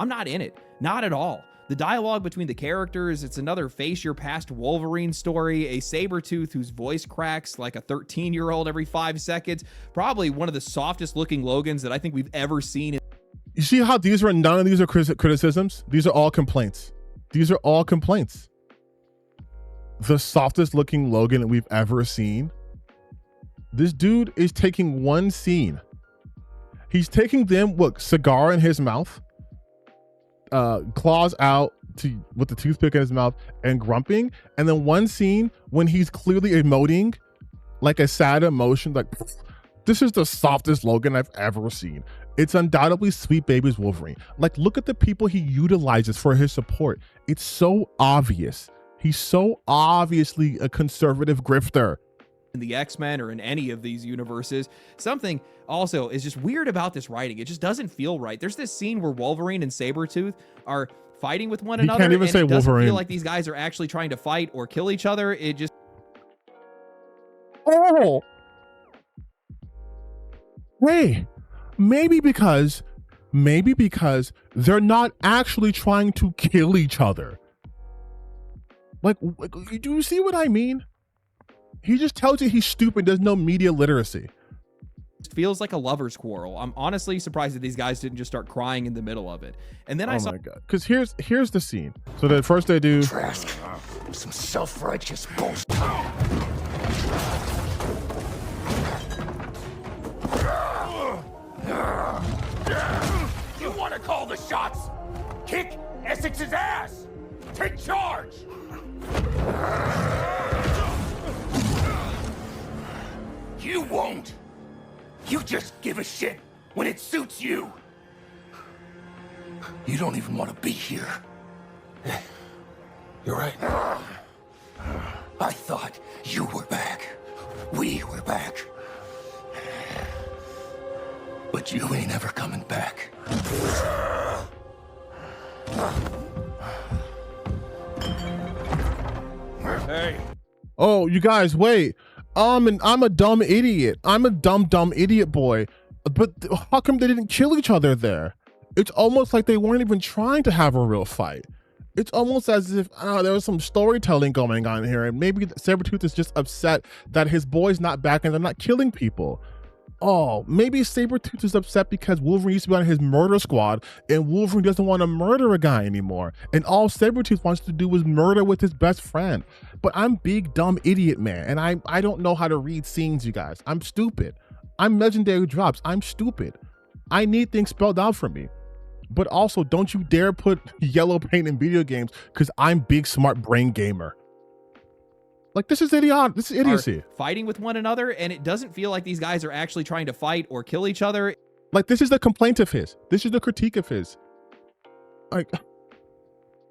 [SPEAKER 1] not in it. Not at all. The dialogue between the characters, it's another face your past Wolverine story, a Sabretooth whose voice cracks like a 13-year-old every 5 seconds. Probably one of the softest looking Logans that I think we've ever seen.
[SPEAKER 2] You see how none of these are criticisms? These are all complaints. These are all complaints. The softest looking Logan that we've ever seen. This dude is taking one scene. He's taking them, cigar in his mouth, claws out with the toothpick in his mouth and grumping. And then one scene when he's clearly emoting like a sad emotion, like, this is the softest Logan I've ever seen. It's undoubtedly Sweet Baby's Wolverine. Like, look at the people he utilizes for his support. It's so obvious. He's so obviously a conservative grifter.
[SPEAKER 1] In the X-Men or in any of these universes. Something also is just weird about this writing. It just doesn't feel right. There's this scene where Wolverine and Sabretooth are fighting with one another.
[SPEAKER 2] Can't even say
[SPEAKER 1] it doesn't
[SPEAKER 2] Wolverine.
[SPEAKER 1] feel like these guys are actually trying to fight or kill each other. It just...
[SPEAKER 2] Oh! Hey, maybe because they're not actually trying to kill each other. Like, do you see what I mean? He just tells you he's stupid. There's no media literacy.
[SPEAKER 1] It feels like a lover's quarrel. I'm honestly surprised that these guys didn't just start crying in the middle of it. And then I saw...
[SPEAKER 2] Oh my God. Because here's the scene. So the first they do...
[SPEAKER 3] Trask, some self-righteous bullshit. You want to call the shots? Kick Essex's ass! Take charge! You won't. You just give a shit when it suits you. You don't even want to be here. You're right. I thought you were back. We were back. But you ain't ever coming back.
[SPEAKER 1] Hey.
[SPEAKER 2] Oh, you guys, wait. I'm a dumb idiot. I'm a dumb idiot boy. But how come they didn't kill each other there? It's almost like they weren't even trying to have a real fight. It's almost as if there was some storytelling going on here, and maybe Sabretooth is just upset that his boy's not back and they're not killing people. Oh, maybe Sabretooth is upset because Wolverine used to be on his murder squad and Wolverine doesn't want to murder a guy anymore. And all Sabretooth wants to do is murder with his best friend. But I'm big, dumb idiot, man. And I don't know how to read scenes, you guys. I'm stupid. I'm legendary drops. I'm stupid. I need things spelled out for me. But also, don't you dare put yellow paint in video games because I'm big, smart brain gamer. Like, this is idiotic. This is idiocy.
[SPEAKER 1] Fighting with one another, and it doesn't feel like these guys are actually trying to fight or kill each other.
[SPEAKER 2] Like, this is the complaint of his. This is the critique of his. Like,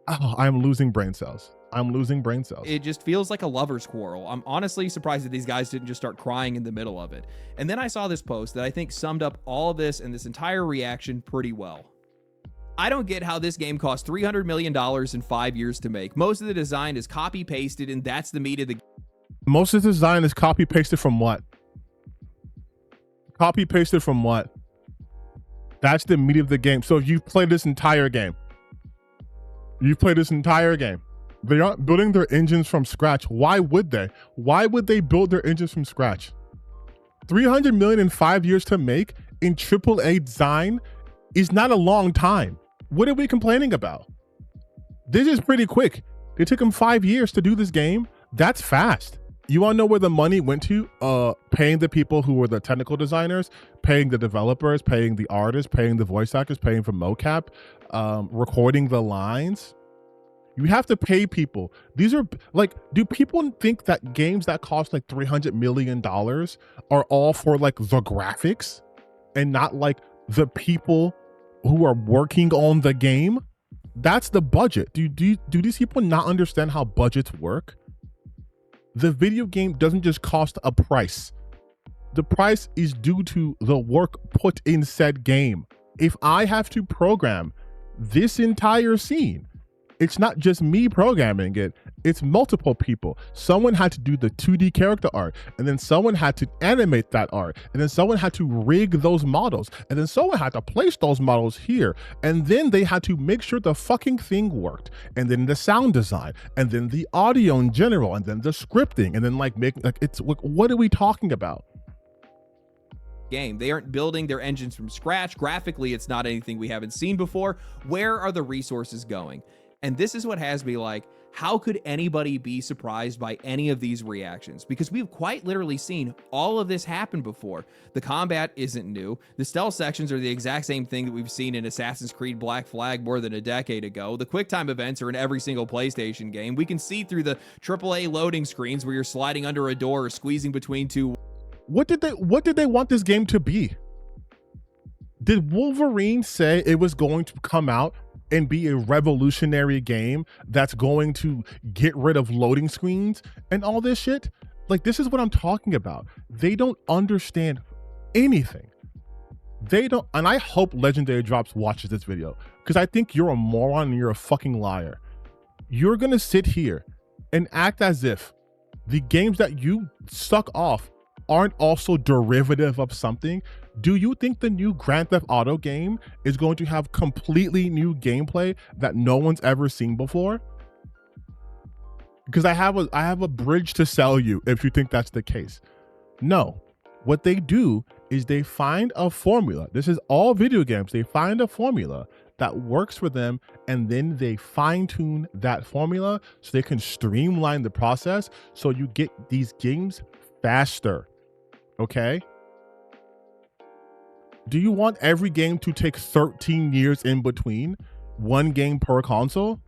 [SPEAKER 2] oh, I'm losing brain cells. I'm losing brain cells.
[SPEAKER 1] It just feels like a lover's quarrel. I'm honestly surprised that these guys didn't just start crying in the middle of it. And then I saw this post that I think summed up all of this and this entire reaction pretty well. I don't get how this game cost $300 million in 5 years to make. Most of the design is copy pasted, and that's the meat of the...
[SPEAKER 2] Most of the design is copy pasted from what? Copy pasted from what? That's the meat of the game. So if you've played this entire game, they aren't building their engines from scratch. Why would they? Why would they build their engines from scratch? 300 million in 5 years to make in AAA design is not a long time. What are we complaining about? This is pretty quick. It took them 5 years to do this game. That's fast. You want to know where the money went to? Paying the people who were the technical designers, paying the developers, paying the artists, paying the voice actors, paying for mocap, recording the lines. You have to pay people. These are like, do people think that games that cost like $300 million are all for like the graphics and not like the people who are working on the game? That's the budget. Do these people not understand how budgets work? The video game doesn't just cost a price. The price is due to the work put in said game. If I have to program this entire scene, it's not just me programming it, it's multiple people. Someone had to do the 2D character art, and then someone had to animate that art, and then someone had to rig those models, and then someone had to place those models here, and then they had to make sure the fucking thing worked, and then the sound design, and then the audio in general, and then the scripting, and then what are we talking about?
[SPEAKER 1] Game. They aren't building their engines from scratch. Graphically, it's not anything we haven't seen before. Where are the resources going? And this is what has me like, how could anybody be surprised by any of these reactions? Because we've quite literally seen all of this happen before. The combat isn't new. The stealth sections are the exact same thing that we've seen in Assassin's Creed Black Flag more than a decade ago. The QuickTime events are in every single PlayStation game. We can see through the AAA loading screens where you're sliding under a door or squeezing between two.
[SPEAKER 2] What did they want this game to be? Did Wolverine say it was going to come out and be a revolutionary game that's going to get rid of loading screens and all this shit? Like, this is what I'm talking about. They don't understand anything. They don't, and I hope Legendary Drops watches this video, because I think you're a moron and you're a fucking liar. You're gonna sit here and act as if the games that you suck off aren't also derivative of something. Do you think the new Grand Theft Auto game is going to have completely new gameplay that no one's ever seen before? Because I have a bridge to sell you if you think that's the case. No. What they do is they find a formula. This is all video games. They find a formula that works for them, and then they fine-tune that formula so they can streamline the process so you get these games faster. Okay? Do you want every game to take 13 years in between? One game per console?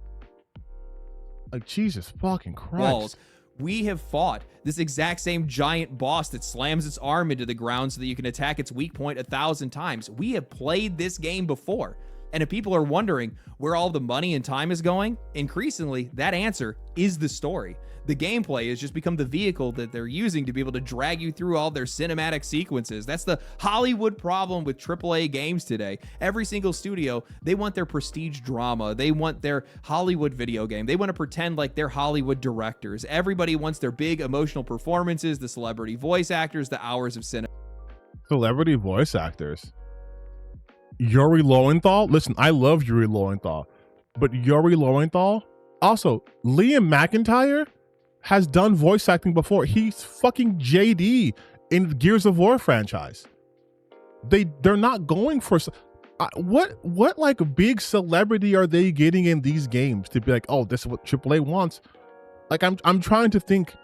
[SPEAKER 2] Like, Jesus fucking Christ.
[SPEAKER 1] Walls. We have fought this exact same giant boss that slams its arm into the ground so that you can attack its weak point 1,000 times. We have played this game before. And if people are wondering where all the money and time is going, increasingly, that answer is the story. The gameplay has just become the vehicle that they're using to be able to drag you through all their cinematic sequences. That's the Hollywood problem with AAA games today. Every single studio, they want their prestige drama. They want their Hollywood video game. They want to pretend like they're Hollywood directors. Everybody wants their big emotional performances, the celebrity voice actors, the hours of cinema.
[SPEAKER 2] Celebrity voice actors. Yuri Lowenthal? Listen, I love Yuri Lowenthal. But Yuri Lowenthal? Also, Liam McIntyre has done voice acting before. He's fucking JD in the Gears of War franchise. They're not going for what like big celebrity are they getting in these games to be like, oh, this is what AAA wants? Like, I'm trying to think,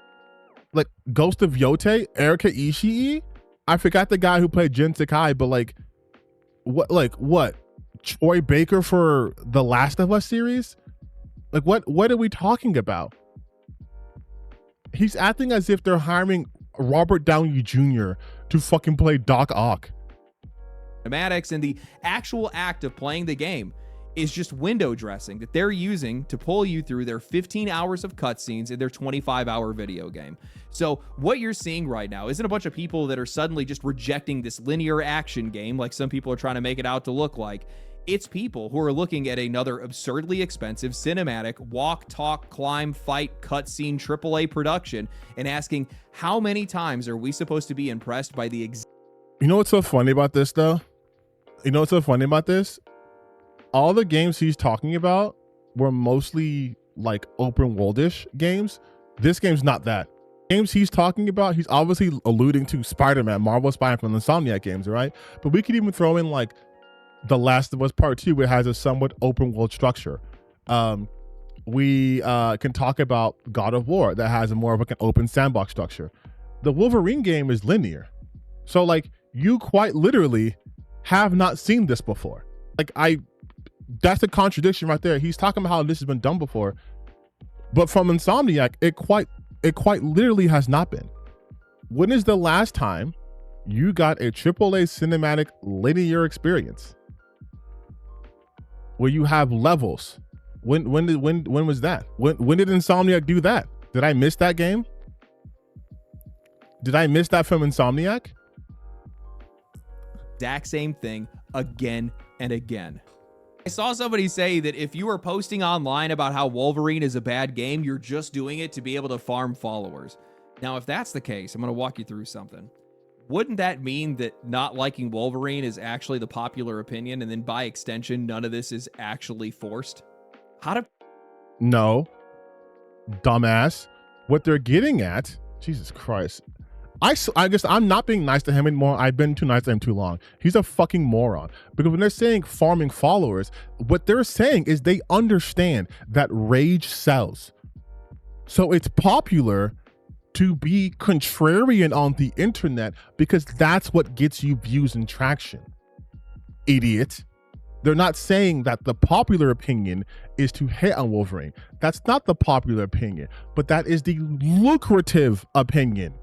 [SPEAKER 2] like Ghost of Yote, Erika Ishii. I forgot the guy who played Jin Sakai, but like what? Troy Baker for the Last of Us series? Like, what are we talking about? He's acting as if they're hiring Robert Downey Jr. to fucking play Doc Ock.
[SPEAKER 1] Cinematics and the actual act of playing the game is just window dressing that they're using to pull you through their 15 hours of cutscenes in their 25-hour video game. So what you're seeing right now isn't a bunch of people that are suddenly just rejecting this linear action game like some people are trying to make it out to look like. It's people who are looking at another absurdly expensive cinematic walk, talk, climb, fight, cutscene AAA production and asking, how many times are we supposed to be impressed by the
[SPEAKER 2] You know what's so funny about this though? You know what's so funny about this? All the games he's talking about were mostly like open worldish games. This game's not that. Games he's talking about, he's obviously alluding to Spider-Man, Marvel Spider-Man from the Insomniac games, right? But we could even throw in like The Last of Us Part 2, which has a somewhat open world structure. We can talk about God of War that has a more of like an open sandbox structure. The Wolverine game is linear. So like you quite literally have not seen this before. That's a contradiction right there. He's talking about how this has been done before, but from Insomniac, it quite literally has not been. When is the last time you got a AAA cinematic linear experience where you have levels? When was that? When did Insomniac do that? Did I miss that game? Did I miss that from Insomniac?
[SPEAKER 1] Exact same thing again and again. I saw somebody say that if you are posting online about how Wolverine is a bad game, you're just doing it to be able to farm followers. Now, if that's the case, I'm going to walk you through something. Wouldn't that mean that not liking Wolverine is actually the popular opinion, and then by extension, none of this is actually forced?
[SPEAKER 2] No, dumbass. What they're getting at, Jesus Christ. I guess I'm not being nice to him anymore. I've been too nice to him too long. He's a fucking moron. Because when they're saying farming followers, what they're saying is they understand that rage sells. So it's popular to be contrarian on the internet because that's what gets you views and traction. Idiot. They're not saying that the popular opinion is to hate on Wolverine. That's not the popular opinion, but that is the lucrative opinion.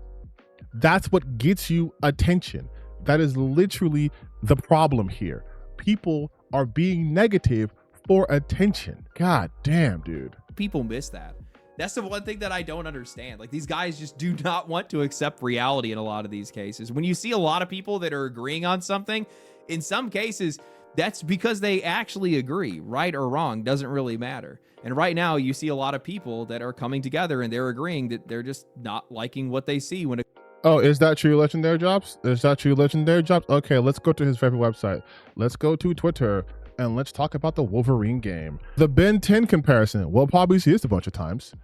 [SPEAKER 2] That's what gets you attention. That is literally the problem here. People are being negative for attention. God damn, dude.
[SPEAKER 1] People miss that. That's the one thing that I don't understand. Like, these guys just do not want to accept reality in a lot of these cases. When you see a lot of people that are agreeing on something, in some cases, that's because they actually agree. Right or wrong doesn't really matter. And right now, you see a lot of people that are coming together and they're agreeing that they're just not liking what they see when it.
[SPEAKER 2] Oh, is that true, Legendary Drops? Is that true, Legendary Drops? Okay, let's go to his favorite website. Let's go to Twitter and let's talk about the Wolverine game. The Ben 10 comparison. We'll probably see this a bunch of times.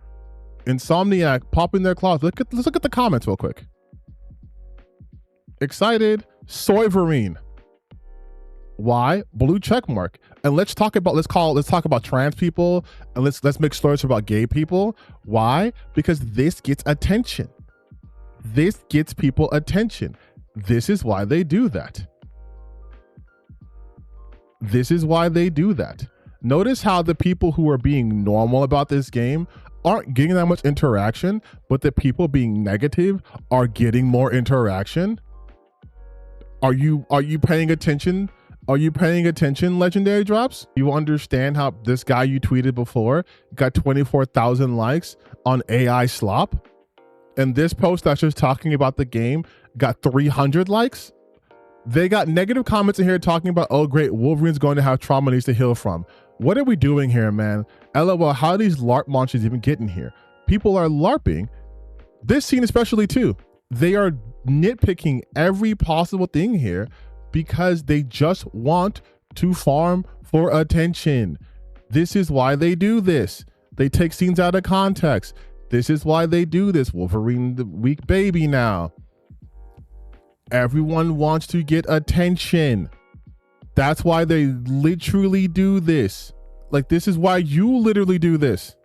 [SPEAKER 2] Insomniac popping their claws. Let's look at the comments real quick. Excited. Soyverine. Why? Blue check mark. And let's talk about trans people and let's make stories about gay people. Why? Because this gets attention. This gets people attention. This is why they do that. This is why they do that. Notice how the people who are being normal about this game aren't getting that much interaction, but the people being negative are getting more interaction. Are you paying attention? Are you paying attention, Legendary Drops? You understand how this guy you tweeted before got 24,000 likes on AI slop? And this post that's just talking about the game got 300 likes. They got negative comments in here talking about, oh great, Wolverine's going to have trauma needs to heal from. What are we doing here, man? LOL, how are these LARP monsters even getting here? People are LARPing. This scene especially too. They are nitpicking every possible thing here because they just want to farm for attention. This is why they do this. They take scenes out of context. This is why they do this. Wolverine, the weak baby now. Everyone wants to get attention. That's why they literally do this. Like, this is why you literally do this.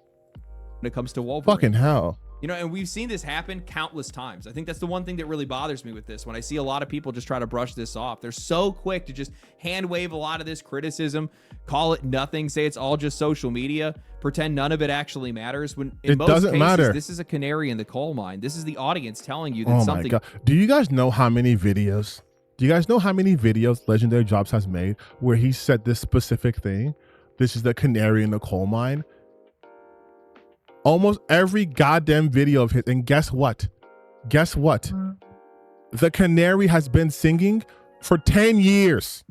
[SPEAKER 1] When it comes to Wolverine.
[SPEAKER 2] Fucking hell.
[SPEAKER 1] You know, and we've seen this happen countless times. I think that's the one thing that really bothers me with this. When I see a lot of people just try to brush this off, they're so quick to just hand wave a lot of this criticism, call it nothing, say it's all just social media, pretend none of it actually matters. When in most
[SPEAKER 2] doesn't
[SPEAKER 1] cases,
[SPEAKER 2] matter.
[SPEAKER 1] This is a canary in the coal mine. This is the audience telling you that something.
[SPEAKER 2] Oh my God. Do you guys know how many videos? Do you guys know how many videos Legendary Drops has made where he said this specific thing? This is the canary in the coal mine. Almost every goddamn video of his, and guess what? Guess what? The canary has been singing for 10 years.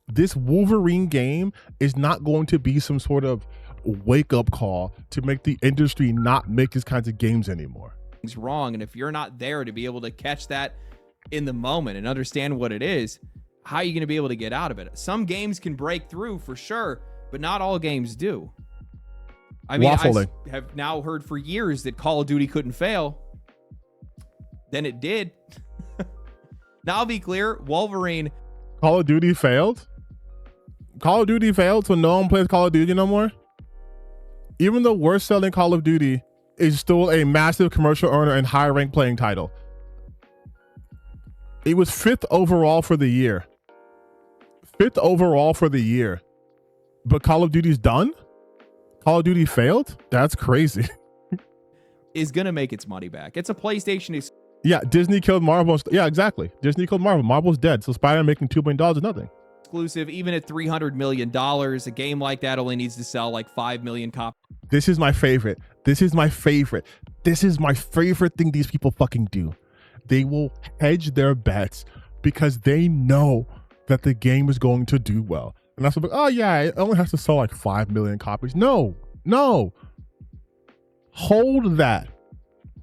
[SPEAKER 2] This Wolverine game is not going to be some sort of wake-up call to make the industry not make these kinds of games anymore.
[SPEAKER 1] It's wrong, and if you're not there to be able to catch that in the moment and understand what it is, how are you going to be able to get out of it? Some games can break through for sure, but not all games do. I mean, I have now heard for years that Call of Duty couldn't fail. Then it did. Now, I'll be clear, Wolverine.
[SPEAKER 2] Call of Duty failed? Call of Duty failed, so no one plays Call of Duty no more. Even the worst selling Call of Duty is still a massive commercial earner and high ranked playing title. It was 5th overall for the year. 5th overall for the year. But Call of Duty's done? Call of Duty failed? That's crazy.
[SPEAKER 1] Is going to make its money back. It's a PlayStation
[SPEAKER 2] Yeah, Disney killed Marvel. Yeah, exactly. Disney killed Marvel. Marvel's dead. So Spider-Man making $2 billion is nothing.
[SPEAKER 1] exclusive. Even at $300 million, a game like that only needs to sell like 5 million copies.
[SPEAKER 2] This is my favorite. This is my favorite. This is my favorite thing these people fucking do. They will hedge their bets because they know that the game is going to do well. And that's like, oh yeah, it only has to sell like 5 million copies. No. Hold that.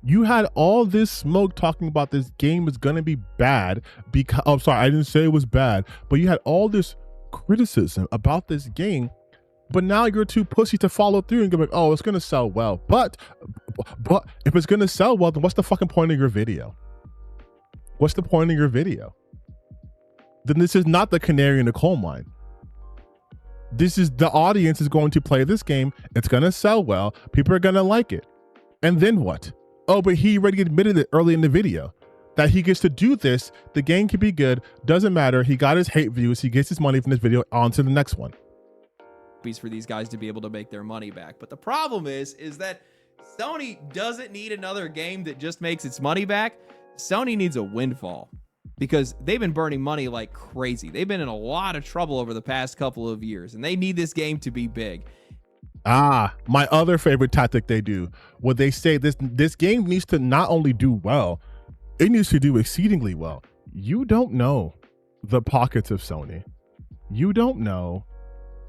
[SPEAKER 2] You had all this smoke talking about this game is going to be bad because, oh, sorry, I didn't say it was bad, but you had all this criticism about this game, but now you're too pussy to follow through and go like, oh, it's going to sell well. But if it's going to sell well, then what's the fucking point of your video? What's the point of your video? Then this is not the canary in the coal mine. This is the audience is going to play this game. It's going to sell well. People are going to like it. And then what? Oh, but he already admitted it early in the video that he gets to do this. The game can be good. Doesn't matter. He got his hate views. He gets his money from this video on to the next one.
[SPEAKER 1] For these guys to be able to make their money back. But the problem is that Sony doesn't need another game that just makes its money back. Sony needs a windfall because they've been burning money like crazy. They've been in a lot of trouble over the past couple of years, and they need this game to be big.
[SPEAKER 2] Ah, my other favorite tactic they do, where they say this game needs to not only do well, it needs to do exceedingly well. You don't know the pockets of Sony. You don't know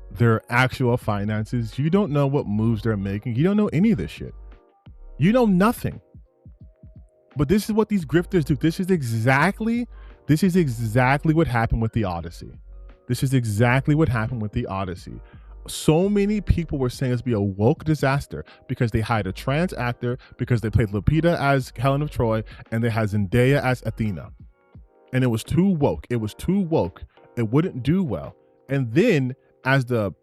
[SPEAKER 2] their actual finances. You don't know what moves they're making. You don't know any of this shit. You know nothing. But this is what these grifters do. This is exactly what happened with the Odyssey. This is exactly what happened with the Odyssey. So many people were saying it's be a woke disaster because they hired a trans actor, because they played Lupita as Helen of Troy, and they had Zendaya as Athena. And it was too woke. It was too woke. It wouldn't do well. And then as the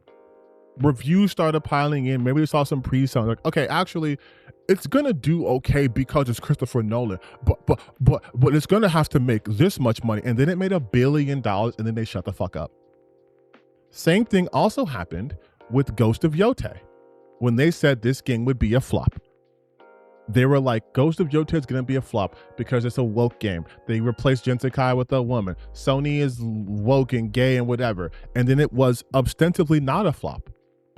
[SPEAKER 2] reviews started piling in, maybe we saw some pre-sales, like, okay, actually, it's gonna do okay because it's Christopher Nolan, but it's gonna have to make this much money. And then it made $1 billion, and then they shut the fuck up. Same thing also happened with Ghost of Yotei. When they said this game would be a flop, they were like, Ghost of Yotei is going to be a flop because it's a woke game. They replaced Jinsekai with a woman. Sony is woke and gay and whatever. And then it was ostensibly not a flop.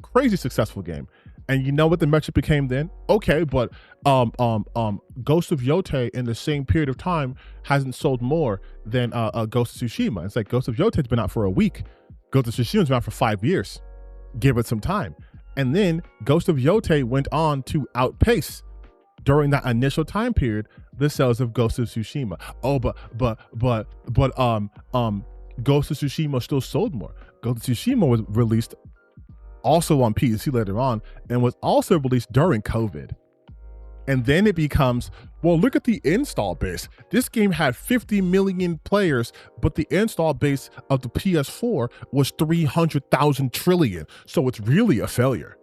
[SPEAKER 2] Crazy successful game. And you know what the metric became then? Okay, but Ghost of Yotei in the same period of time hasn't sold more than Ghost of Tsushima. It's like Ghost of Yotei's been out for a week. Ghost of Tsushima's been out for 5 years. Give it some time. And then Ghost of Yotei went on to outpace during that initial time period the sales of Ghost of Tsushima. Oh, but Ghost of Tsushima still sold more. Ghost of Tsushima was released also on PC later on and was also released during COVID. And then it becomes, well, look at the install base. This game had 50 million players, but the install base of the PS4 was 300,000 trillion. So it's really a failure.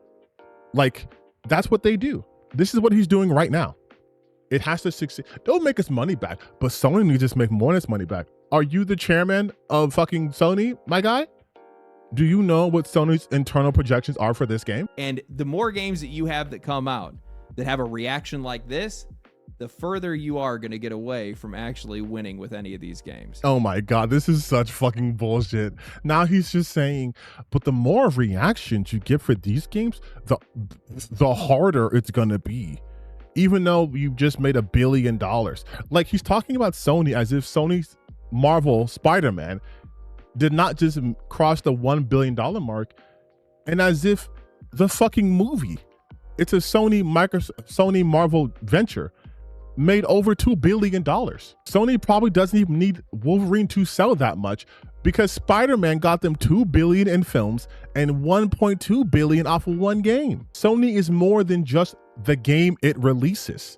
[SPEAKER 2] Like, that's what they do. This is what he's doing right now. It has to succeed. Don't make its money back, but Sony needs to make more of its money back. Are you the chairman of fucking Sony, my guy? Do you know what Sony's internal projections are for this game?
[SPEAKER 1] And the more games that you have that come out that have a reaction like this, the further you are going to get away from actually winning with any of these games.
[SPEAKER 2] Oh my God, this is such fucking bullshit. Now he's just saying, but the more reactions you get for these games, the harder it's going to be. Even though you just made $1 billion. Like, he's talking about Sony as if Sony's Marvel Spider-Man did not just cross the $1 billion mark, and as if the fucking movie, it's a Sony Marvel venture, made over $2 billion. Sony probably doesn't even need Wolverine to sell that much because Spider-Man got them $2 billion in films and $1.2 billion off of one game. Sony is more than just the game it releases.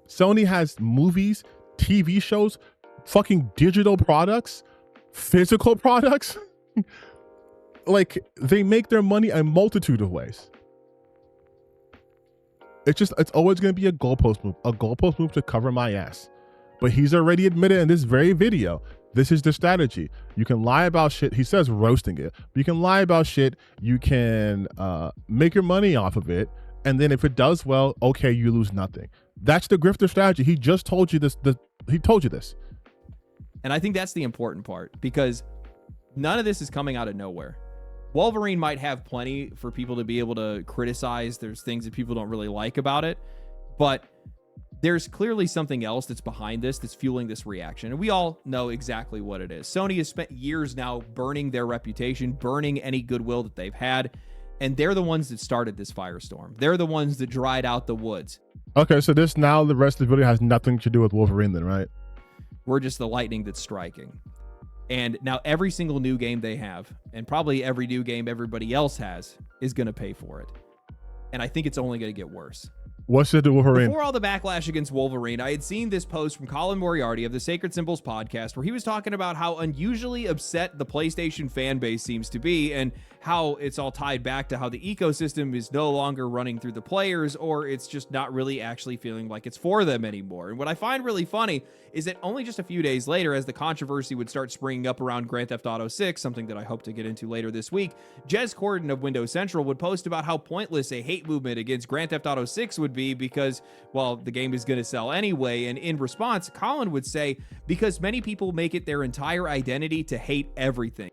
[SPEAKER 2] Sony has movies, TV shows, fucking digital products, physical products. like they make their money a multitude of ways. It's always going to be a goalpost move to cover my ass. But he's already admitted in this very video, this is the strategy. You can lie about shit. He says roasting it. But you can lie about shit. You can make your money off of it. And then if it does well, okay, you lose nothing. That's the grifter strategy. He just told you this. He told you this.
[SPEAKER 1] And I think that's the important part, because none of this is coming out of nowhere. Wolverine might have plenty for people to be able to criticize. There's things that people don't really like about it, but there's clearly something else that's behind this, that's fueling this reaction. And we all know exactly what it is. Sony has spent years now burning their reputation, burning any goodwill that they've had. And they're the ones that started this firestorm. They're the ones that dried out the woods.
[SPEAKER 2] Okay, so the rest of the video has nothing to do with Wolverine then, right?
[SPEAKER 1] We're just the lightning that's striking. And now every single new game they have, and probably every new game everybody else has, is going to pay for it. And I think it's only going to get worse.
[SPEAKER 2] What's it to Wolverine?
[SPEAKER 1] Before all the backlash against Wolverine, I had seen this post from Colin Moriarty of the Sacred Symbols podcast, where he was talking about how unusually upset the PlayStation fan base seems to be, and how it's all tied back to how the ecosystem is no longer running through the players, or it's just not really actually feeling like it's for them anymore. And what I find really funny is that only just a few days later, as the controversy would start springing up around Grand Theft Auto 6, something that I hope to get into later this week, Jez Corden of Windows Central would post about how pointless a hate movement against Grand Theft Auto 6 would be because, well, the game is going to sell anyway. And in response, Colin would say, because many people make it their entire identity to hate everything.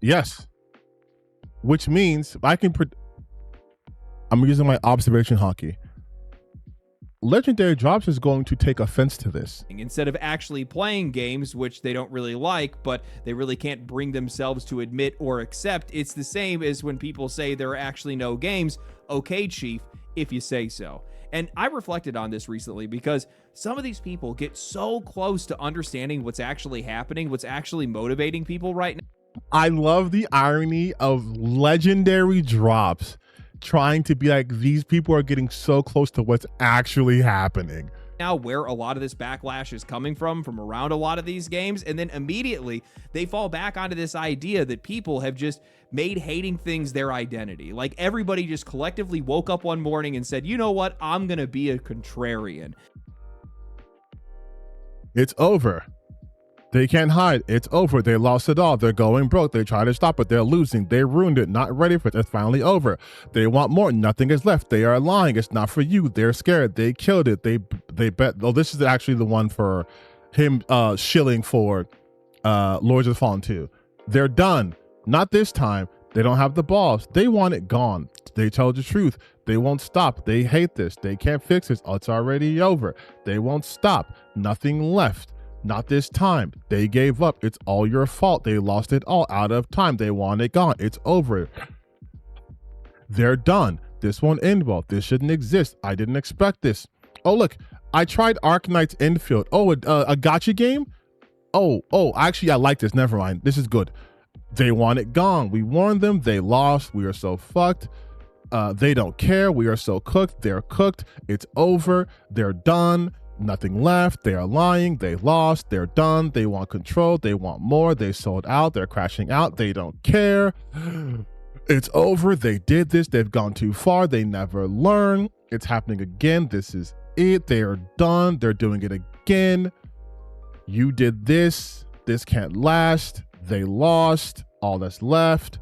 [SPEAKER 2] Yes. Which means I'm using my observation hockey. Legendary Drops is going to take offense to this.
[SPEAKER 1] Instead of actually playing games, which they don't really like, but they really can't bring themselves to admit or accept, it's the same as when people say there are actually no games. Okay, Chief, if you say so. And I reflected on this recently because some of these people get so close to understanding what's actually happening, what's actually motivating people right now.
[SPEAKER 2] I love the irony of Legendary Drops trying to be like, these people are getting so close to what's actually happening.
[SPEAKER 1] Now where a lot of this backlash is coming from around a lot of these games, and then immediately they fall back onto this idea that people have just made hating things their identity. Like everybody just collectively woke up one morning and said, you know what, I'm gonna be a contrarian.
[SPEAKER 2] It's over. They can't hide. It's over. They lost it all. They're going broke. They try to stop it. They're losing. They ruined it. Not ready for it. It's finally over. They want more. Nothing is left. They are lying. It's not for you. They're scared. They killed it. They bet. Oh, this is actually the one for him shilling for Lords of the Fallen 2. They're done. Not this time. They don't have the balls. They want it gone. They tell the truth. They won't stop. They hate this. They can't fix this. Oh, it's already over. They won't stop. Nothing left. Not this time. They gave up. It's all your fault. They lost it all out of time. They want it gone. It's over. They're done. This won't end well. This shouldn't exist. I didn't expect this. Oh, look. I tried Arknight's Infield. Oh, a gacha game? Oh, actually, I like this. Never mind. This is good. They want it gone. We warned them. They lost. We are so fucked. They don't care. We are so cooked. They're cooked. It's over. They're done. Nothing left. They are lying. They lost. They're done. They want control. They want more. They sold out. They're crashing out. They don't care. It's over. They did this. They've gone too far. They never learn. It's happening again. This is it. They are done. They're doing it again. You did this. This can't last. They lost. All that's left.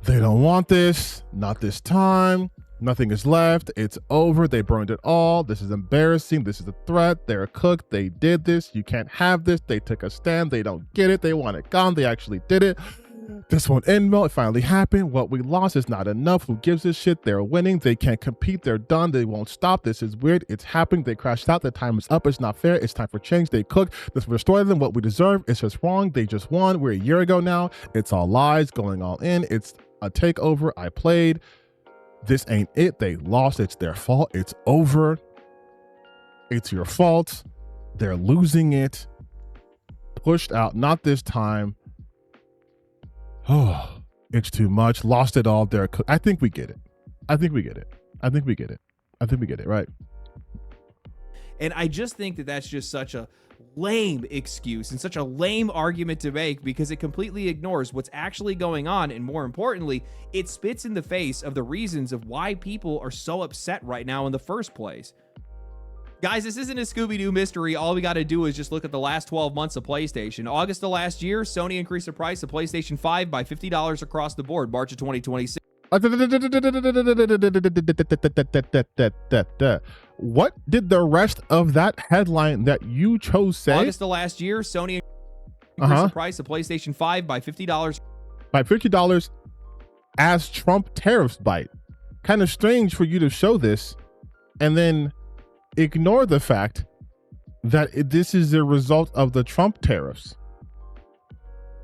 [SPEAKER 2] They don't want this. Not this time. Nothing is left. It's over. They burned it all. This is embarrassing. This is a threat. They're cooked. They did this. You can't have this. They took a stand. They don't get it. They want it gone. They actually did it. This won't end well. It finally happened. What we lost is not enough. Who gives a shit? They're winning. They can't compete. They're done. They won't stop. This is weird. It's happening. They crashed out. Their time is up. It's not fair. It's time for change. They cooked. This will restore them what we deserve. It's just wrong. They just won. We're a year ago now. It's all lies. Going all in. It's a takeover. I played. This ain't it. They lost. It's their fault. It's over. It's your fault. They're losing it. Pushed out. Not this time. Oh, it's too much. Lost it all. I think we get it. I think we get it. I think we get it. I think we get it, right?
[SPEAKER 1] And I just think that that's just such a lame excuse and such a lame argument to make, because it completely ignores what's actually going on. And more importantly, it spits in the face of the reasons of why people are so upset right now in the first place. Guys, this isn't a Scooby-Doo mystery. All we got to do is just look at the last 12 months of PlayStation. August of last year, Sony increased the price of PlayStation 5 by $50 across the board. March of 2026.
[SPEAKER 2] What did the rest of that headline that you chose say?
[SPEAKER 1] August of last year, Sony increased the price of PlayStation 5 by $50.
[SPEAKER 2] By $50 as Trump tariffs bite. Kind of strange for you to show this and then ignore the fact that this is the result of the Trump tariffs,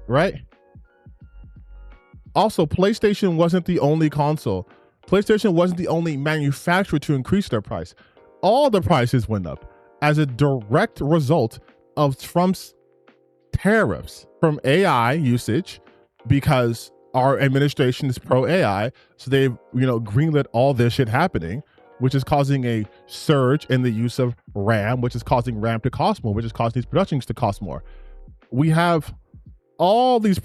[SPEAKER 2] right? Also, PlayStation wasn't the only console. PlayStation wasn't the only manufacturer to increase their price. All the prices went up as a direct result of Trump's tariffs from AI usage, because our administration is pro AI. So they've, greenlit all this shit happening, which is causing a surge in the use of RAM, which is causing RAM to cost more, which is causing these productions to cost more. We have all these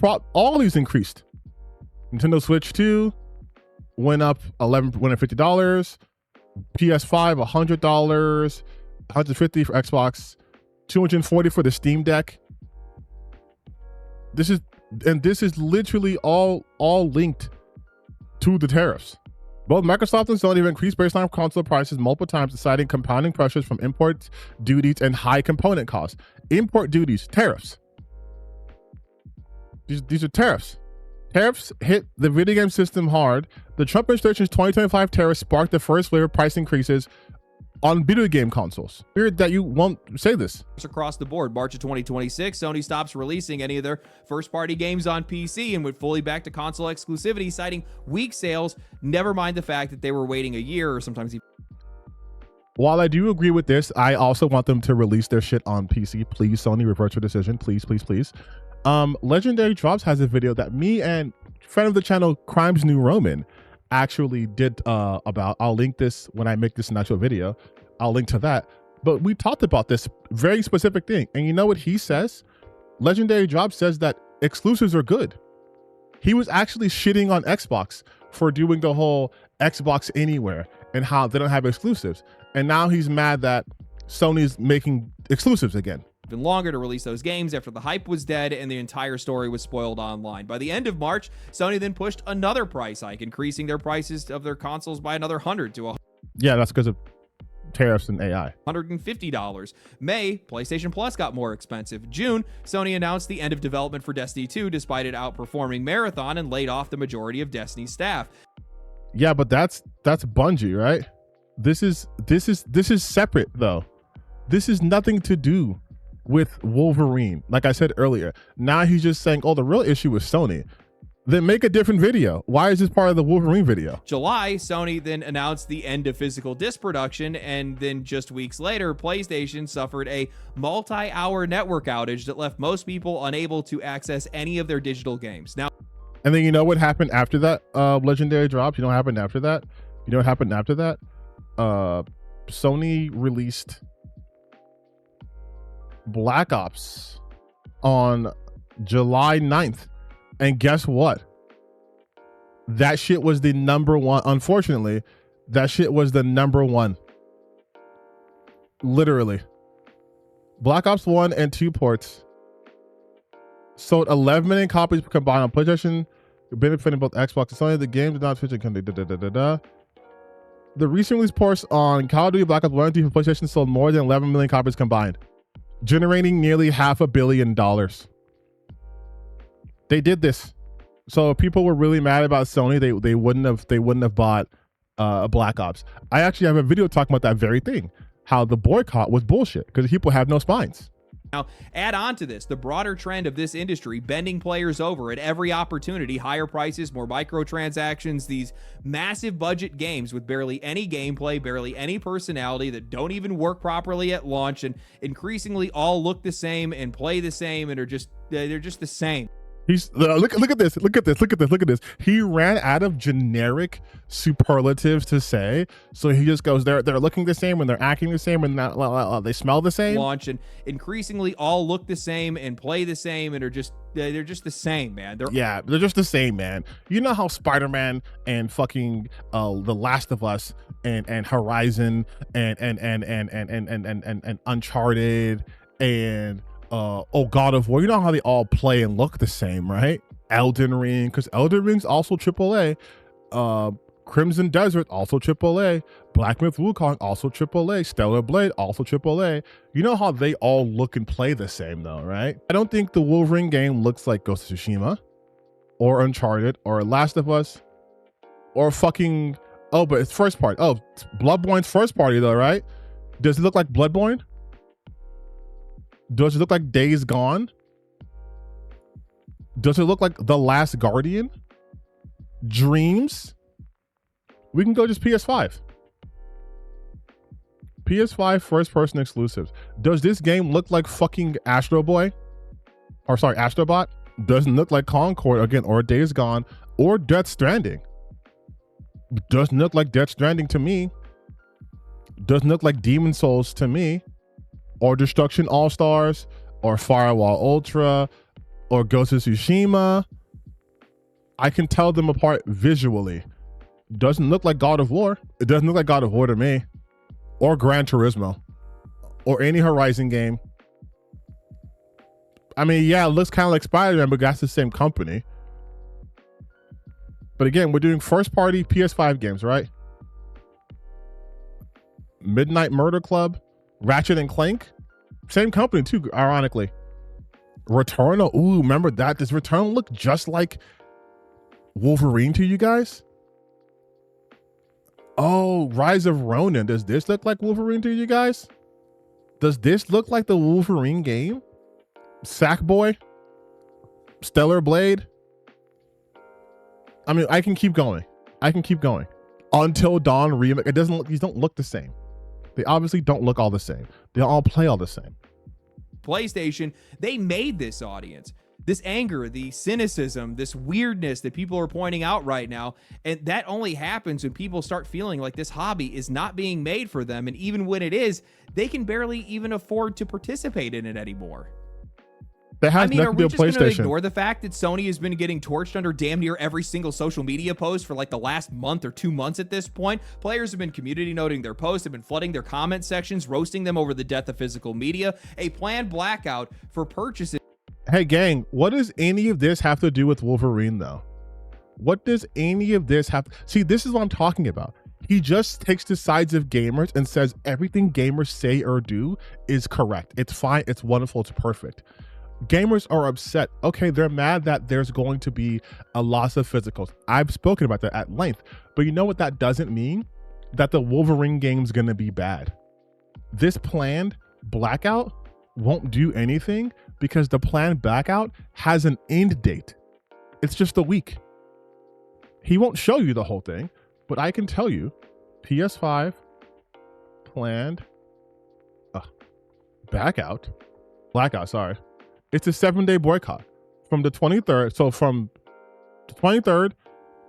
[SPEAKER 2] increased. Nintendo Switch 2 went up $50. PS5 $100, $150 for Xbox, $240 for the Steam Deck. This is literally all linked to the tariffs. Both Microsoft and Sony have increased baseline console prices multiple times, citing compounding pressures from imports, duties, and high component costs. Import duties, tariffs. These are tariffs. Tariffs hit the video game system hard. The Trump administration's 2025 tariffs sparked the first wave of price increases on video game consoles. Weird that you won't say this.
[SPEAKER 1] Across the board, March of 2026, Sony stops releasing any of their first-party games on PC and went fully back to console exclusivity, citing weak sales, never mind the fact that they were waiting a year or sometimes even.
[SPEAKER 2] While I do agree with this, I also want them to release their shit on PC. Please, Sony, reverse your decision. Please, please, please. Legendary Drops has a video that me and friend of the channel, Crimes New Roman, actually did about. I'll link this when I make this an actual video. I'll link to that. But we talked about this very specific thing. And you know what he says? Legendary Drops says that exclusives are good. He was actually shitting on Xbox for doing the whole Xbox Anywhere and how they don't have exclusives. And now he's mad that Sony's making exclusives again.
[SPEAKER 1] Been longer to release those games after the hype was dead and the entire story was spoiled online. By the end of March, Sony then pushed another price hike, increasing their prices of their consoles by another $100 to
[SPEAKER 2] Yeah, that's because of tariffs and AI.
[SPEAKER 1] $150. May, PlayStation Plus got more expensive. June, Sony announced the end of development for Destiny 2 despite it outperforming Marathon and laid off the majority of Destiny's staff.
[SPEAKER 2] Yeah, but that's Bungie, right? This is separate though. This is nothing to do with Wolverine. Like I said earlier, now he's just saying, oh, the real issue is Sony. Then make a different video. Why is this part of the Wolverine video?
[SPEAKER 1] July, Sony then announced the end of physical disc production, and then just weeks later, PlayStation suffered a multi-hour network outage that left most people unable to access any of their digital games. Now,
[SPEAKER 2] and then you know what happened after that? Legendary Drops. You know what happened after that? You know what happened after that? Sony released Black Ops on July 9th. And guess what? That shit was the number one. Unfortunately, that shit was the number one. Literally. Black Ops 1 and 2 ports sold 11 million copies combined on PlayStation, benefiting both Xbox and Sony. The game did not feature. The recent release ports on Call of Duty Black Ops 1 and 2 for PlayStation sold more than 11 million copies combined, generating nearly $500 million. They did this, so if people were really mad about Sony, they wouldn't have bought Black Ops. I actually have a video talking about that very thing, how the boycott was bullshit because people have no spines.
[SPEAKER 1] Now, add on to this the broader trend of this industry bending players over at every opportunity, higher prices, more microtransactions, these massive budget games with barely any gameplay, barely any personality that don't even work properly at launch, and increasingly all look the same and play the same and they're just the same.
[SPEAKER 2] He's look at this. Look at this. Look at this. Look at this. He ran out of generic superlatives to say, so he just goes, they're looking the same and they're acting the same and they smell the same.
[SPEAKER 1] Launch and increasingly all look the same and play the same and they're just the same, man.
[SPEAKER 2] They're just the same, man. You know how Spider-Man and fucking The Last of Us and Horizon and Uncharted and God of War, you know how they all play and look the same, right? Elden Ring, because Elden Ring's also AAA. Crimson Desert, also AAA. Black Myth Wukong, also AAA. Stellar Blade, also AAA. You know how they all look and play the same, though, right? I don't think the Wolverine game looks like Ghost of Tsushima or Uncharted or Last of Us or fucking, but it's first party. Oh, it's Bloodborne's first party, though, right? Does it look like Bloodborne? Does it look like Days Gone? Does it look like The Last Guardian? Dreams? We can go just PS5. PS5 first person exclusives. Does this game look like fucking Astro Boy? Or sorry, Astrobot? Doesn't look like Concord again, or Days Gone, or Death Stranding. Doesn't look like Death Stranding to me. Doesn't look like Demon Souls to me. Or Destruction All-Stars, or Firewall Ultra, or Ghost of Tsushima. I can tell them apart visually. Doesn't look like God of War. It doesn't look like God of War to me. Or Gran Turismo. Or any Horizon game. I mean, yeah, it looks kind of like Spider-Man, but that's the same company. But again, we're doing first-party PS5 games, right? Midnight Murder Club. Ratchet and Clank, same company too, ironically. Returnal, ooh, remember that? Does Returnal look just like Wolverine to you guys? Oh, Rise of Ronin, does this look like Wolverine to you guys? Does this look like the Wolverine game? Sackboy? Stellar Blade? I mean, I can keep going. Until Dawn remake, these don't look the same. They obviously don't look all the same. They all play all the same.
[SPEAKER 1] PlayStation, they made this audience. This anger, the cynicism, this weirdness that people are pointing out right now. And that only happens when people start feeling like this hobby is not being made for them. And even when it is, they can barely even afford to participate in it anymore.
[SPEAKER 2] That has nothing to do with
[SPEAKER 1] PlayStation. Are we just going to
[SPEAKER 2] PlayStation.
[SPEAKER 1] ignore the fact that Sony has been getting torched under damn near every single social media post for like the last month or 2 months at this point? Players have been community noting their posts, have been flooding their comment sections, roasting them over the death of physical media, a planned blackout for purchases.
[SPEAKER 2] Hey, gang, what does any of this have to do with Wolverine, though? What does any of this have? See, this is what I'm talking about. He just takes the sides of gamers and says everything gamers say or do is correct. It's fine. It's wonderful. It's perfect. Gamers are upset. Okay, they're mad that there's going to be a loss of physicals. I've spoken about that at length. But you know what that doesn't mean? That the Wolverine game's going to be bad. This planned blackout won't do anything because the planned blackout has an end date. It's just a week. He won't show you the whole thing, but I can tell you PS5 planned blackout, sorry. It's a 7-day boycott from the 23rd. So from the 23rd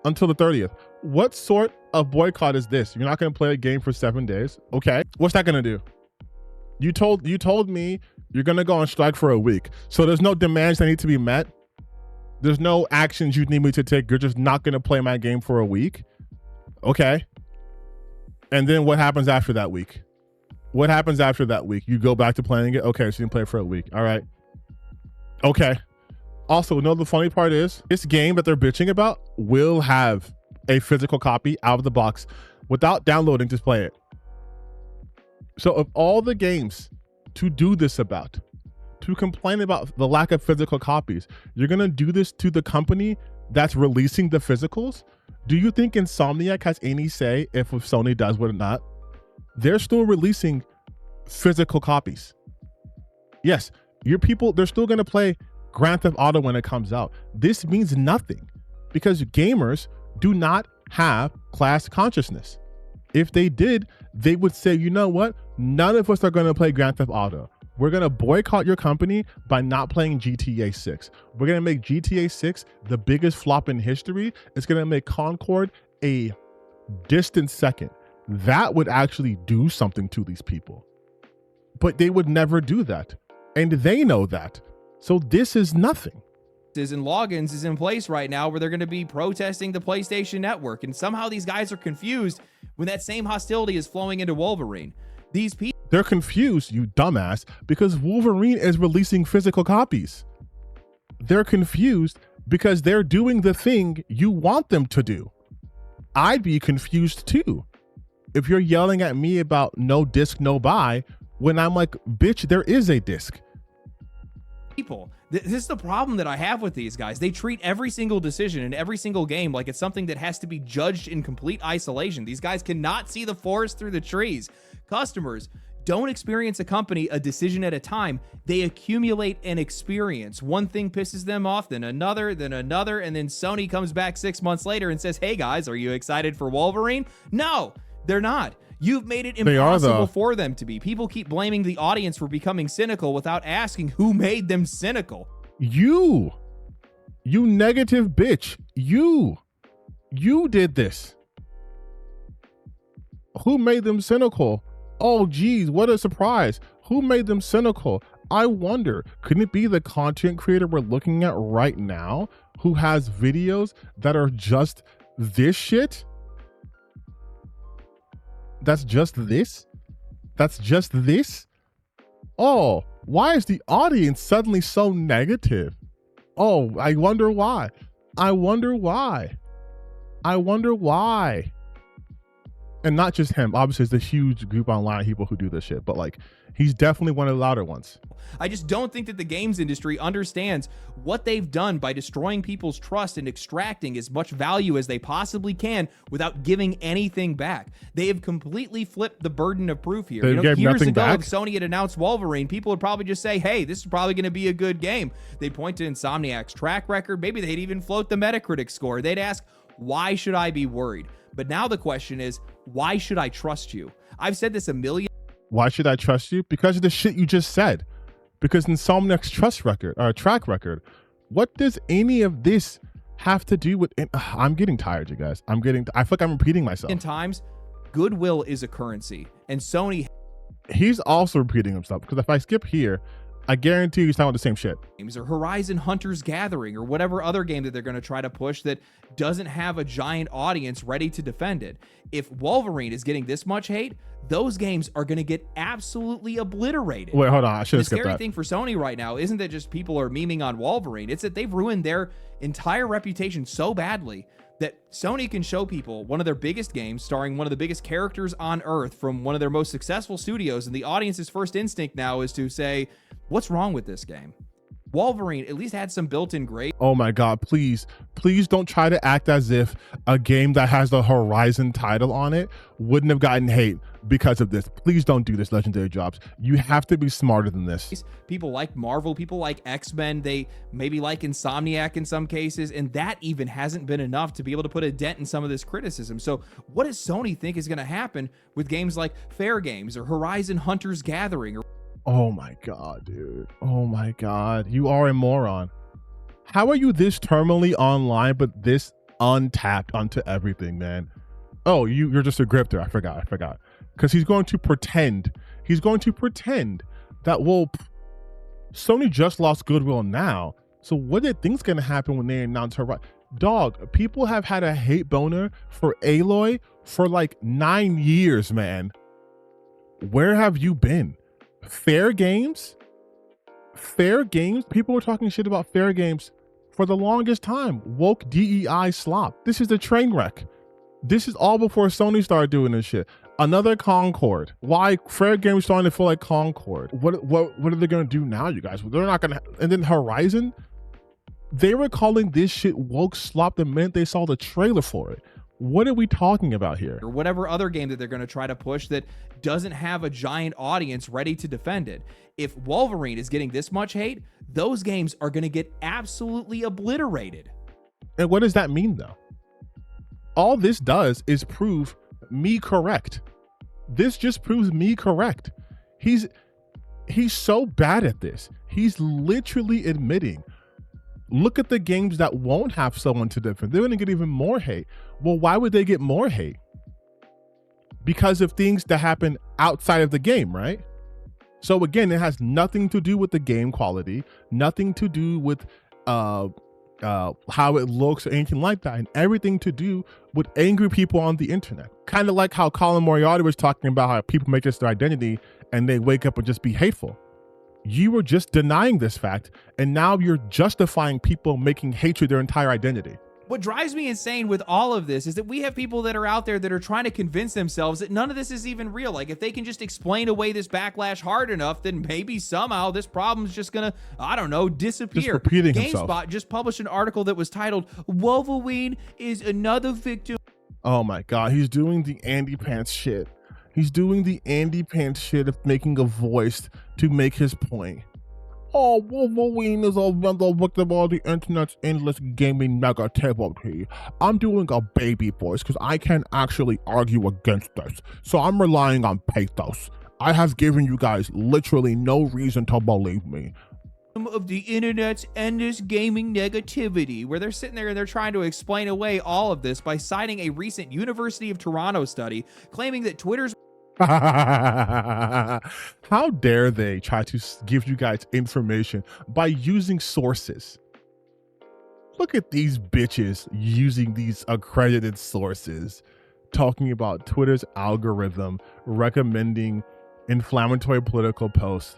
[SPEAKER 2] until the 30th. What sort of boycott is this? You're not going to play a game for 7 days. Okay. What's that going to do? You told me you're going to go on strike for a week. So there's no demands that need to be met. There's no actions you need me to take. You're just not going to play my game for a week. Okay. And then what happens after that week? What happens after that week? You go back to playing it? Okay, so you can play it for a week. All right. Okay. Also, you know the funny part is, this game that they're bitching about will have a physical copy out of the box without downloading, just play it. So of all the games to do this about, to complain about the lack of physical copies, you're going to do this to the company that's releasing the physicals? Do you think Insomniac has any say if Sony does what or not? They're still releasing physical copies. Yes, your people, they're still going to play Grand Theft Auto when it comes out. This means nothing because gamers do not have class consciousness. If they did, they would say, you know what? None of us are going to play Grand Theft Auto. We're going to boycott your company by not playing GTA 6. We're going to make GTA 6 the biggest flop in history. It's going to make Concord a distant second. That would actually do something to these people. But they would never do that. And they know that. So this is nothing.
[SPEAKER 1] And logins is in place right now where they're going to be protesting the PlayStation Network. And somehow these guys are confused when that same hostility is flowing into Wolverine. These people...
[SPEAKER 2] They're confused, you dumbass, because Wolverine is releasing physical copies. They're confused because they're doing the thing you want them to do. I'd be confused too. If you're yelling at me about no disc, no buy, when I'm like, bitch, there is a disc.
[SPEAKER 1] People, this is the problem that I have with these guys. They treat every single decision in every single game like it's something that has to be judged in complete isolation. These guys cannot see the forest through the trees. Customers don't experience a company a decision at a time. They accumulate an experience. One thing pisses them off, then another, and then Sony comes back 6 months later and says, hey guys, are you excited for Wolverine? No, they're not. You've made it impossible for them to be. People keep blaming the audience for becoming cynical without asking who made them cynical.
[SPEAKER 2] You negative bitch. You did this. Who made them cynical? Oh, geez, what a surprise. Who made them cynical? I wonder, couldn't it be the content creator we're looking at right now who has videos that are just this shit? That's just this? That's just this? Oh, why is the audience suddenly so negative? Oh, I wonder why. I wonder why. I wonder why. And not just him. Obviously, it's a huge group online of people who do this shit, but like, he's definitely one of the louder ones.
[SPEAKER 1] I just don't think that the games industry understands what they've done by destroying people's trust and extracting as much value as they possibly can without giving anything back. They have completely flipped the burden of proof here. Years ago, if Sony had announced Wolverine, people would probably just say, hey, this is probably going to be a good game. They'd point to Insomniac's track record. Maybe they'd even float the Metacritic score. They'd ask, why should I be worried? But now the question is, why should I trust you? I've said this a million.
[SPEAKER 2] Why should I trust you? Because of the shit you just said. Because Insomniac's track record. What does any of this have to do with? I'm getting tired, you guys. I feel like I'm repeating myself.
[SPEAKER 1] In times, goodwill is a currency, and Sony.
[SPEAKER 2] He's also repeating himself because if I skip here, I guarantee he's talking about the same shit.
[SPEAKER 1] Or Horizon Hunter's Gathering or whatever other game that they're going to try to push that doesn't have a giant audience ready to defend it. If Wolverine is getting this much hate, those games are going to get absolutely obliterated.
[SPEAKER 2] Wait, hold on. I should have skipped that.
[SPEAKER 1] The scary thing for Sony right now isn't that just people are memeing on Wolverine. It's that they've ruined their entire reputation so badly that Sony can show people one of their biggest games starring one of the biggest characters on earth from one of their most successful studios, and the audience's first instinct now is to say, what's wrong with this game? Wolverine at least had some built-in grace.
[SPEAKER 2] Oh my God, please don't try to act as if a game that has the Horizon title on it wouldn't have gotten hate because of this. Please don't do this, Legendary Drops. You have to be smarter than this.
[SPEAKER 1] People like Marvel, people like X-Men, they maybe like Insomniac in some cases, and that even hasn't been enough to be able to put a dent in some of this criticism. So what does Sony think is going to happen with games like Fair Games or Horizon Hunter's Gathering?
[SPEAKER 2] Oh my God, dude. Oh my God. You are a moron. How are you this terminally online, but this untapped onto everything, man? Oh, you're just a grifter. I forgot. Because he's going to pretend that, well, Sony just lost goodwill now. So what do you think's going to happen when they announce her? Dog, people have had a hate boner for Aloy for like 9 years, man. Where have you been? Fair Games? People were talking shit about Fair Games for the longest time. Woke DEI slop. This is a train wreck. This is all before Sony started doing this shit. Another Concord. Why Fair Games starting to feel like Concord? What are they gonna do now, you guys? They're not gonna. And then Horizon, they were calling this shit woke slop the minute they saw the trailer for it. What are we talking about here?
[SPEAKER 1] Or whatever other game that they're going to try to push that doesn't have a giant audience ready to defend it. If Wolverine is getting this much hate, those games are going to get absolutely obliterated.
[SPEAKER 2] And what does that mean, though? All this does is prove me correct. This just proves me correct. He's He's so bad at this. He's literally admitting, look at the games that won't have someone to defend. They're going to get even more hate. Well, why would they get more hate? Because of things that happen outside of the game, right? So again, it has nothing to do with the game quality, nothing to do with how it looks or anything like that, and everything to do with angry people on the internet. Kind of like how Colin Moriarty was talking about how people make this their identity and they wake up and just be hateful. You were just denying this fact, and now you're justifying people making hatred their entire identity.
[SPEAKER 1] What drives me insane with all of this is that we have people that are out there that are trying to convince themselves that none of this is even real. Like, if they can just explain away this backlash hard enough, then maybe somehow this problem's just gonna, I don't know, disappear.
[SPEAKER 2] Just repeating
[SPEAKER 1] GameSpot
[SPEAKER 2] himself.
[SPEAKER 1] just published an article that was titled, "Wolverine is another victim."
[SPEAKER 2] Oh my God, he's doing the Andy Pants shit. He's doing the Andy Pants shit of making a voice to make his point. Oh, Wolverine is a victim of the internet's endless gaming negativity. I'm doing a baby voice because I can't actually argue against this. So I'm relying on pathos. I have given you guys literally no reason to believe me.
[SPEAKER 1] Of the internet's endless gaming negativity, where they're sitting there and they're trying to explain away all of this by citing a recent University of Toronto study claiming that Twitter's
[SPEAKER 2] How dare they try to give you guys information by using sources? Look at these bitches using these accredited sources, talking about Twitter's algorithm recommending inflammatory political posts.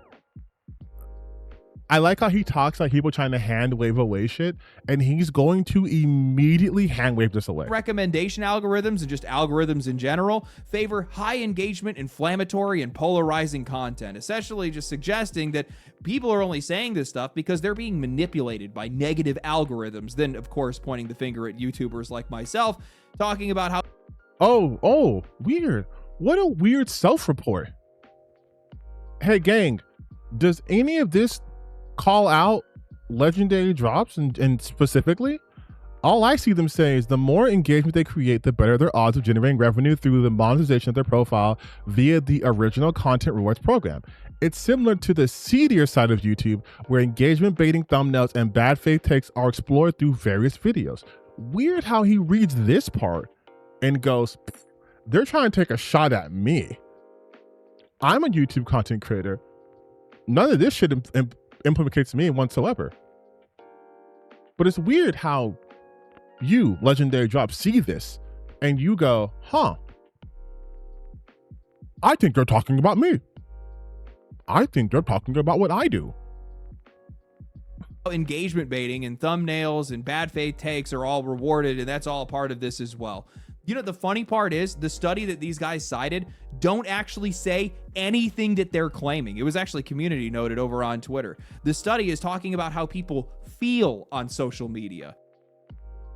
[SPEAKER 2] I like how he talks like people trying to hand wave away shit, and he's going to immediately hand wave this away.
[SPEAKER 1] recommendation algorithms and just algorithms in general favor high engagement, inflammatory, and polarizing content, essentially just suggesting that people are only saying this stuff because they're being manipulated by negative algorithms. Then, of course, pointing the finger at YouTubers like myself, talking about how
[SPEAKER 2] Oh, weird. What a weird self-report. Hey, gang, does any of this call out legendary drops and specifically? All I see them say is the more engagement they create, the better their odds of generating revenue through the monetization of their profile via the original content rewards program. It's similar to the seedier side of YouTube, where engagement baiting thumbnails and bad faith takes are explored through various videos. Weird how he reads this part and goes, they're trying to take a shot at me. I'm a YouTube content creator. None of this shit implicates me whatsoever. But it's weird how you, Legendary Drop, see this and you go, huh, I think they're talking about me. I think they're talking about what I do.
[SPEAKER 1] engagement baiting and thumbnails and bad faith takes are all rewarded, and that's all part of this as well. You know, the funny part is the study that these guys cited don't actually say anything that they're claiming. It was actually community noted over on Twitter. The study is talking about how people feel on social media.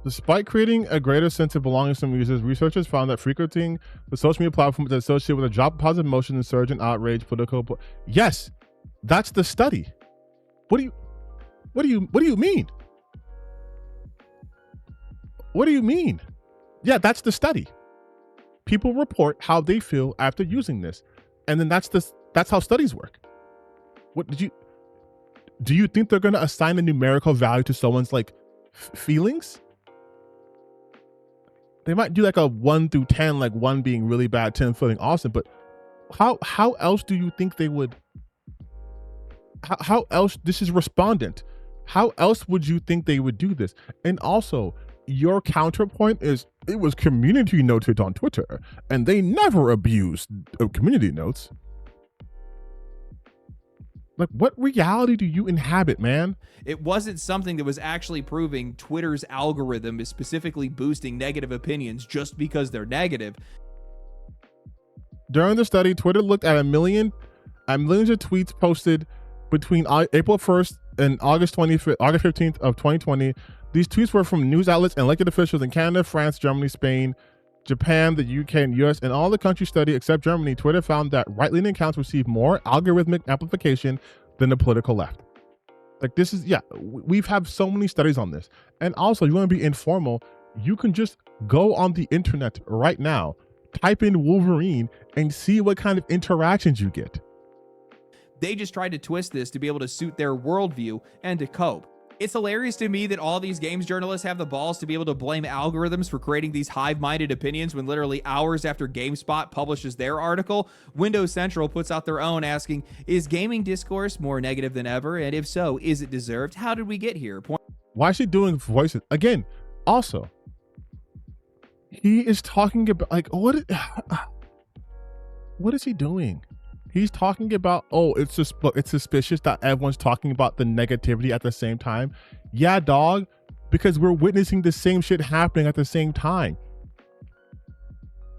[SPEAKER 2] Despite creating a greater sense of belonging to some users, researchers found that frequenting the social media platform is associated with a drop in positive emotion, insurgent, outrage, political. Yes, that's the study. What do you mean? What do you mean? Yeah, that's the study. People report how they feel after using this, and then that's how studies work. Do you think they're going to assign a numerical value to someone's like feelings? They might do like a 1 through 10, like 1 being really bad, 10 feeling awesome. But how else do you think they would? How else? This is respondent. How else would you think they would do this? And also, your counterpoint is it was community noted on Twitter, and they never abused community notes. Like, what reality do you inhabit, man?
[SPEAKER 1] It wasn't something that was actually proving Twitter's algorithm is specifically boosting negative opinions just because they're negative.
[SPEAKER 2] During the study, Twitter looked at millions of tweets posted between April 1st and August 15th of 2020. These tweets were from news outlets and elected officials in Canada, France, Germany, Spain, Japan, the UK, and US. In all the countries studied except Germany, Twitter found that right-leaning accounts received more algorithmic amplification than the political left. Like, this is, yeah, we've had so many studies on this. And also, you want to be informal, you can just go on the internet right now, type in Wolverine, and see what kind of interactions you get.
[SPEAKER 1] They just tried to twist this to be able to suit their worldview and to cope. It's hilarious to me that all these games journalists have the balls to be able to blame algorithms for creating these hive-minded opinions when literally hours after GameSpot publishes their article, Windows Central puts out their own asking, is gaming discourse more negative than ever? And if so, is it deserved? How did we get here?
[SPEAKER 2] Why is she doing voices? Again, also, he is talking about, like, what is he doing? He's talking about, oh, it's suspicious that everyone's talking about the negativity at the same time. Yeah, dog, because we're witnessing the same shit happening at the same time.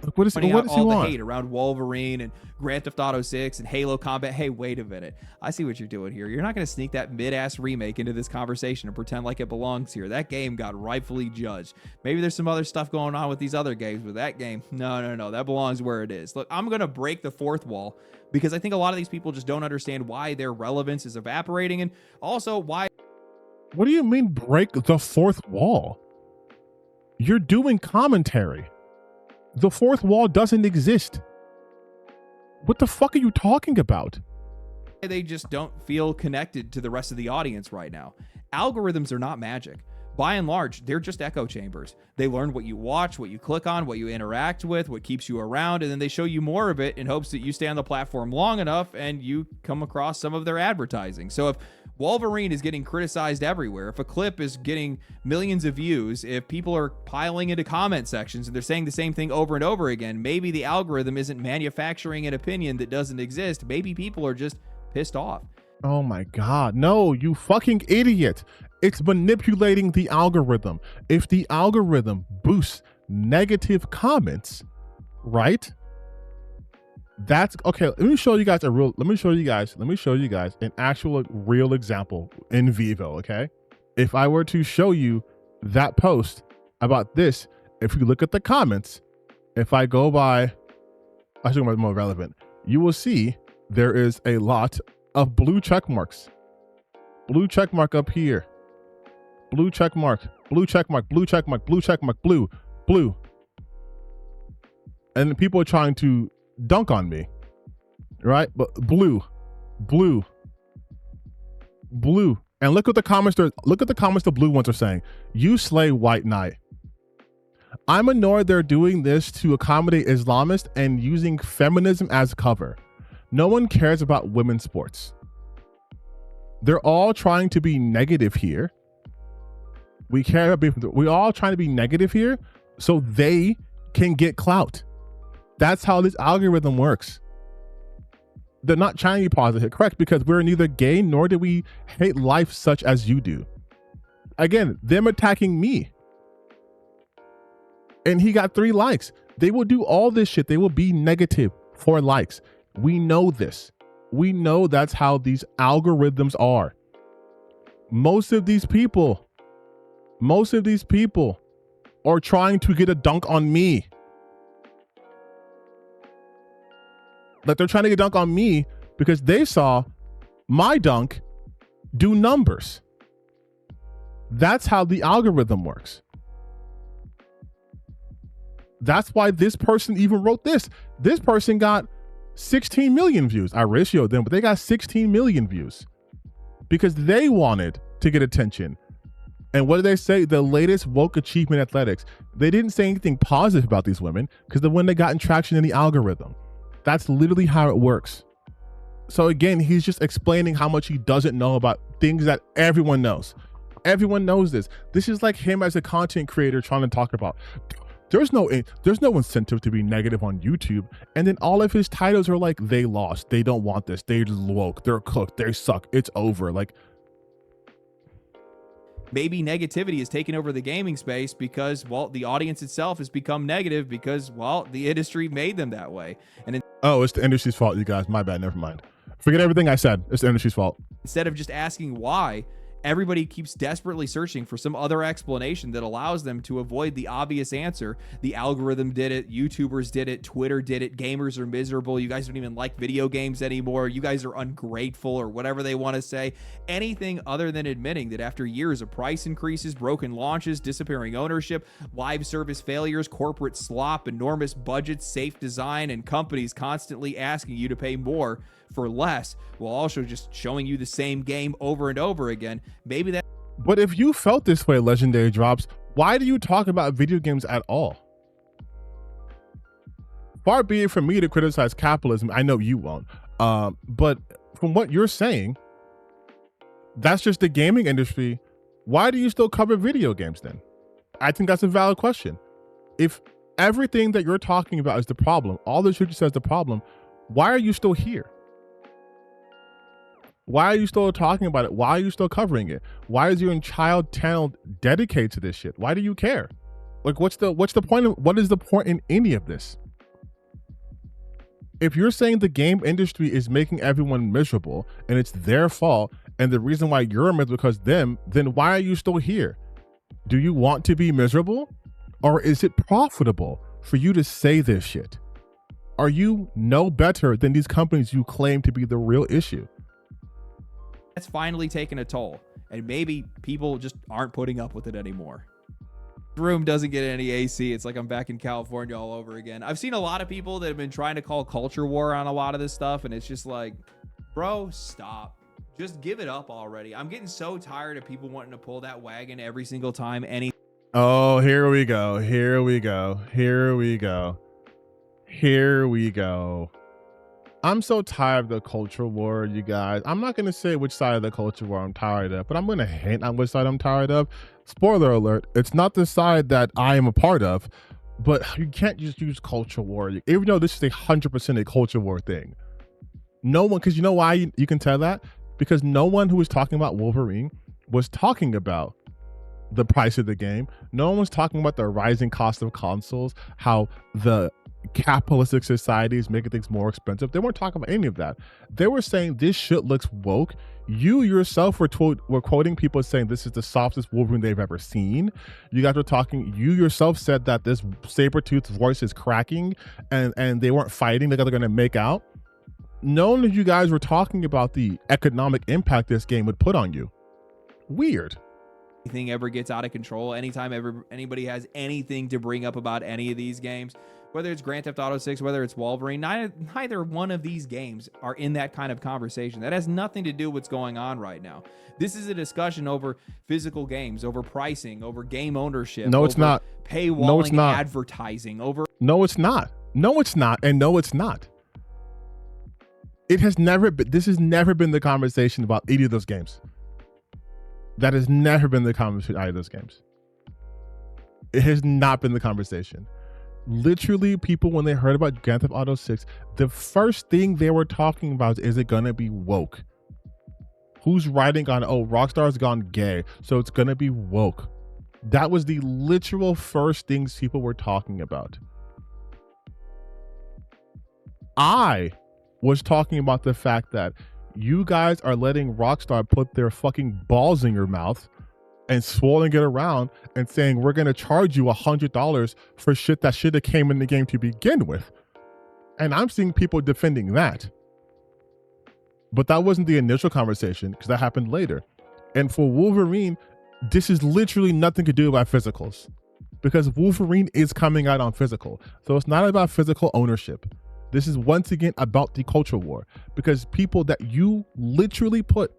[SPEAKER 2] Like, what does he want?
[SPEAKER 1] The hate around Wolverine and Grand Theft Auto 6 and Halo Combat. Hey, wait a minute. I see what you're doing here. You're not going to sneak that mid-ass remake into this conversation and pretend like it belongs here. That game got rightfully judged. Maybe there's some other stuff going on with these other games, but that game, no. That belongs where it is. Look, I'm going to break the fourth wall because I think a lot of these people just don't understand why their relevance is evaporating and also why.
[SPEAKER 2] What do you mean break the fourth wall? You're doing commentary. The fourth wall doesn't exist. What the fuck are you talking about?
[SPEAKER 1] They just don't feel connected to the rest of the audience right now. Algorithms are not magic. By and large, they're just echo chambers. They learn what you watch, what you click on, what you interact with, what keeps you around, and then they show you more of it in hopes that you stay on the platform long enough and you come across some of their advertising. So if Wolverine is getting criticized everywhere, if a clip is getting millions of views, if people are piling into comment sections and they're saying the same thing over and over again, maybe the algorithm isn't manufacturing an opinion that doesn't exist. Maybe people are just pissed off.
[SPEAKER 2] Oh my God. No, you fucking idiot. It's manipulating the algorithm. If the algorithm boosts negative comments, right? That's okay. Let me show you guys an actual real example in Vivo. Okay. If I were to show you that post about this, if you look at the comments, if I go by, I should go more relevant, you will see there is a lot of blue check marks. Blue check mark up here. Blue check mark, blue check mark, blue check mark, blue check mark, blue. And people are trying to dunk on me, right? But blue. And look at the comments. Look at the comments the blue ones are saying. You slay white knight. I'm annoyed they're doing this to accommodate Islamists and using feminism as cover. No one cares about women's sports. They're all trying to be negative here. We're all trying to be negative here so they can get clout. That's how this algorithm works. They're not trying to be positive, correct? Because we're neither gay nor do we hate life such as you do. Again, them attacking me. And he got 3 likes. They will do all this shit. They will be negative for likes. We know this. We know that's how these algorithms are. Most of these people are trying to get a dunk on me. Like they're trying to get a dunk on me because they saw my dunk do numbers. That's how the algorithm works. That's why this person even wrote this. This person got 16 million views. I ratioed them, but they got 16 million views because they wanted to get attention. And what did they say? The latest woke achievement athletics. They didn't say anything positive about these women because the women got traction in the algorithm. That's literally how it works. So again, he's just explaining how much he doesn't know about things that everyone knows. Everyone knows this. This is like him as a content creator trying to talk about, there's no incentive to be negative on YouTube. And then all of his titles are like, they lost. They don't want this. They're woke. They're cooked. They suck. It's over. Like,
[SPEAKER 1] maybe negativity is taking over the gaming space because, well, the audience itself has become negative because, well, the industry made them that way. And
[SPEAKER 2] it's the industry's fault, you guys. My bad. Never mind. Forget everything I said. It's the industry's fault.
[SPEAKER 1] Instead of just asking why Everybody keeps desperately searching for some other explanation that allows them to avoid the obvious answer. The algorithm did it, YouTubers did it, Twitter did it, gamers are miserable, you guys don't even like video games anymore, you guys are ungrateful, or whatever they want to say. Anything other than admitting that after years of price increases, broken launches, disappearing ownership, live service failures, corporate slop, enormous budgets, safe design, and companies constantly asking you to pay more for less, while also just showing you the same game over and over again. Maybe that.
[SPEAKER 2] But if you felt this way, Legendary Drops, why do you talk about video games at all? Far be it from me to criticize capitalism. I know you won't. But from what you're saying, that's just the gaming industry. Why do you still cover video games then? I think that's a valid question. If everything that you're talking about is the problem, all the shit you said is the problem, why are you still here? Why are you still talking about it? Why are you still covering it? Why is your child channel dedicated to this shit? Why do you care? Like, what's the point of, what is the point in any of this? If you're saying the game industry is making everyone miserable and it's their fault, and the reason why you're miserable because them, then why are you still here? Do you want to be miserable? Or is it profitable for you to say this shit? Are you no better than these companies you claim to be the real issue?
[SPEAKER 1] That's finally taken a toll, and maybe people just aren't putting up with it anymore. The room doesn't get any AC. It's like I'm back in California all over again. I've seen a lot of people that have been trying to call culture war on a lot of this stuff, and it's just like, bro, stop. Just give it up already. I'm getting so tired of people wanting to pull that wagon every single time
[SPEAKER 2] Oh, here we go. Here we go. Here we go. Here we go. I'm so tired of the culture war, you guys. I'm not going to say which side of the culture war I'm tired of, but I'm going to hint on which side I'm tired of. Spoiler alert, it's not the side that I am a part of, but you can't just use culture war. Even though this is 100% a culture war thing. No one, because you know why you can tell that? Because no one who was talking about Wolverine was talking about the price of the game. No one was talking about the rising cost of consoles, how the capitalistic society is making things more expensive. They weren't talking about any of that. They were saying this shit looks woke. You yourself were quoting people saying this is the softest Wolverine they've ever seen. You guys were talking, you yourself said that this Sabretooth's voice is cracking and they weren't fighting, they're going to make out. None of you guys were talking about the economic impact this game would put on you. Weird.
[SPEAKER 1] anything ever gets out of control, anytime anybody has anything to bring up about any of these games, whether it's Grand Theft Auto 6, whether it's Wolverine, neither one of these games are in that kind of conversation. That has nothing to do with what's going on right now. This is a discussion over physical games, over pricing, over game ownership.
[SPEAKER 2] No, it's not.
[SPEAKER 1] Paywalling,
[SPEAKER 2] no, it's not.
[SPEAKER 1] Advertising, over.
[SPEAKER 2] No, it's not. No, it's not. And no, it's not. It has never been, this has never been the conversation about any of those games. That has never been the conversation about either of those games. It has not been the conversation. Literally, people, when they heard about Grand Theft Auto 6, the first thing they were talking about is it gonna be woke? Who's writing on, oh, Rockstar's gone gay, so it's gonna be woke. That was the literal first things people were talking about. I was talking about the fact that you guys are letting Rockstar put their fucking balls in your mouth and swirling it around and saying, we're going to charge you $100 for shit that should have came in the game to begin with. And I'm seeing people defending that. But that wasn't the initial conversation, because that happened later. And for Wolverine, this is literally nothing to do about physicals, because Wolverine is coming out on physical. So it's not about physical ownership. This is once again about the culture war, because people that you literally put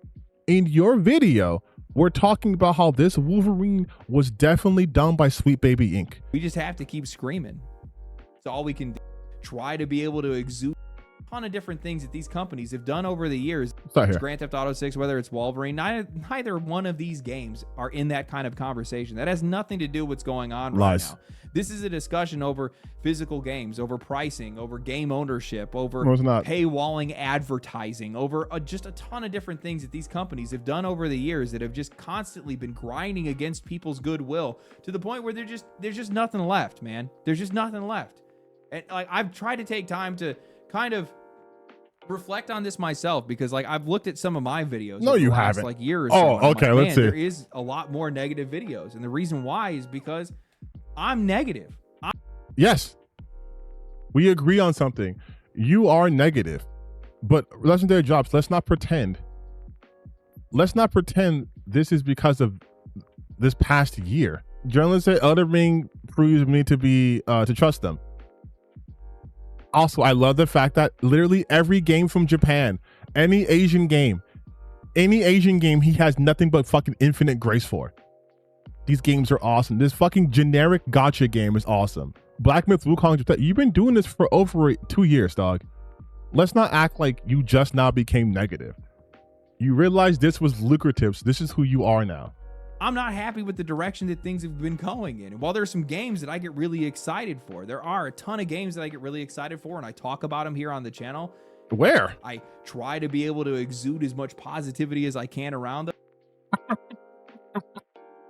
[SPEAKER 2] in your video were talking about how this Wolverine was definitely done by Sweet Baby Inc.
[SPEAKER 1] We just have to keep screaming. It's all we can do. Try to be able to exude a ton of different things that these companies have done over the years. It's Grand Theft Auto 6, whether it's Wolverine, neither one of these games are in that kind of conversation. That has nothing to do with what's going on right now. This is a discussion over physical games, over pricing, over game ownership, over paywalling advertising, over just a ton of different things that these companies have done over the years that have just constantly been grinding against people's goodwill to the point where there's just nothing left, man. There's just nothing left. And like, I've tried to take time to kind of reflect on this myself, because like I've looked at some of my videos.
[SPEAKER 2] No,
[SPEAKER 1] over
[SPEAKER 2] you
[SPEAKER 1] the last,
[SPEAKER 2] haven't.
[SPEAKER 1] like year or
[SPEAKER 2] Oh,
[SPEAKER 1] so. And I'm
[SPEAKER 2] okay,
[SPEAKER 1] like,
[SPEAKER 2] let's
[SPEAKER 1] man,
[SPEAKER 2] see.
[SPEAKER 1] there is a lot more negative videos, and the reason why is because I'm negative.
[SPEAKER 2] Yes, we agree on something. You are negative, but Legendary Drops, let's not pretend. Let's not pretend this is because of this past year. Journalists say Elden Ring proves me to be to trust them. Also, I love the fact that literally every game from Japan, any Asian game, he has nothing but fucking infinite grace for. These games are awesome. This fucking generic gacha game is awesome. Black Myth Wukong, you've been doing this for over 2 years, dog. Let's not act like you just now became negative. You realize this was lucrative, so this is who you are now.
[SPEAKER 1] I'm not happy with the direction that things have been going in. And while there's some games that I get really excited for, there are a ton of games that I get really excited for, and I talk about them here on the channel.
[SPEAKER 2] Where?
[SPEAKER 1] I try to be able to exude as much positivity as I can around them.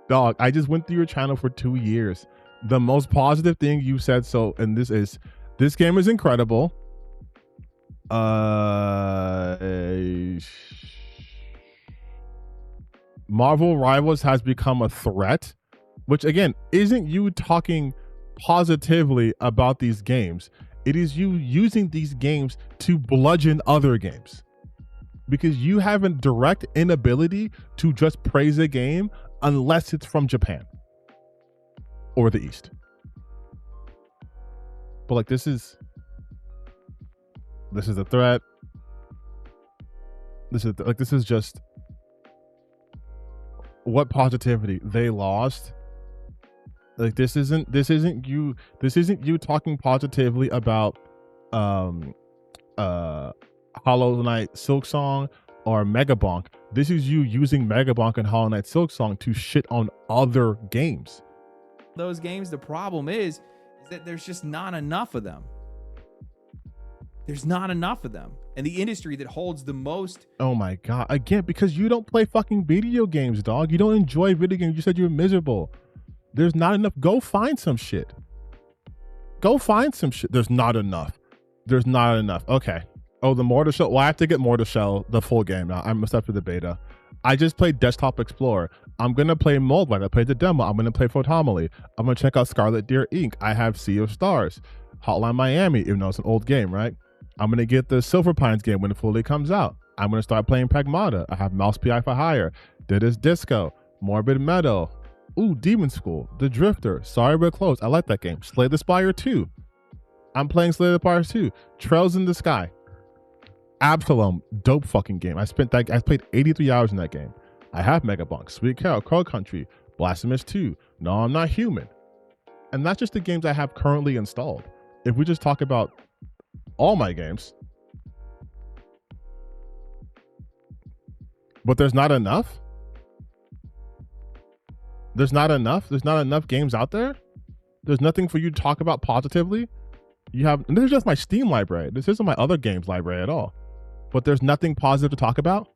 [SPEAKER 2] Dog, I just went through your channel for 2 years. The most positive thing you said and this game is incredible. Marvel Rivals has become a threat, which again, isn't you talking positively about these games. It is you using these games to bludgeon other games, because you have a direct inability to just praise a game unless it's from Japan or the East. But like, this is a threat. This is just what positivity they lost. Like, this isn't you talking positively about Hollow Knight Silksong or Megabonk. This is you using Megabonk and Hollow Knight Silksong to shit on other games.
[SPEAKER 1] Those games, the problem is that there's just not enough of them. There's not enough of them. And the industry that holds the most.
[SPEAKER 2] Oh my God. Again, because you don't play fucking video games, dog. You don't enjoy video games. You said you're miserable. There's not enough. Go find some shit. There's not enough. Okay. Oh, the Mortal Shell. Well, I have to get Mortal Shell, the full game now. I'm up to the beta. I just played Desktop Explorer. I'm going to play Moldlight. I played the demo. I'm going to play Photomoly. I'm going to check out Scarlet Deer Inc. I have Sea of Stars. Hotline Miami, even though it's an old game, right? I'm going to get the Silver Pines game when it fully comes out. I'm going to start playing Pragmata. I have Mouse PI for Hire, Didis Disco, Morbid Meadow. Ooh, Demon School, The Drifter, Sorry We're Closed. I like that game. Slay the Spire 2. I'm playing Slay the Spire 2. Trails in the Sky. Absalom, dope fucking game. I played 83 hours in that game. I have Megabonk, Sweet Carol, Crow Country, Blasphemous 2, No I'm Not Human. And that's just the games I have currently installed. If we just talk about all my games. But there's not enough? There's not enough games out there? There's nothing for you to talk about positively? And this is just my Steam library. This isn't my other games library at all. But there's nothing positive to talk about?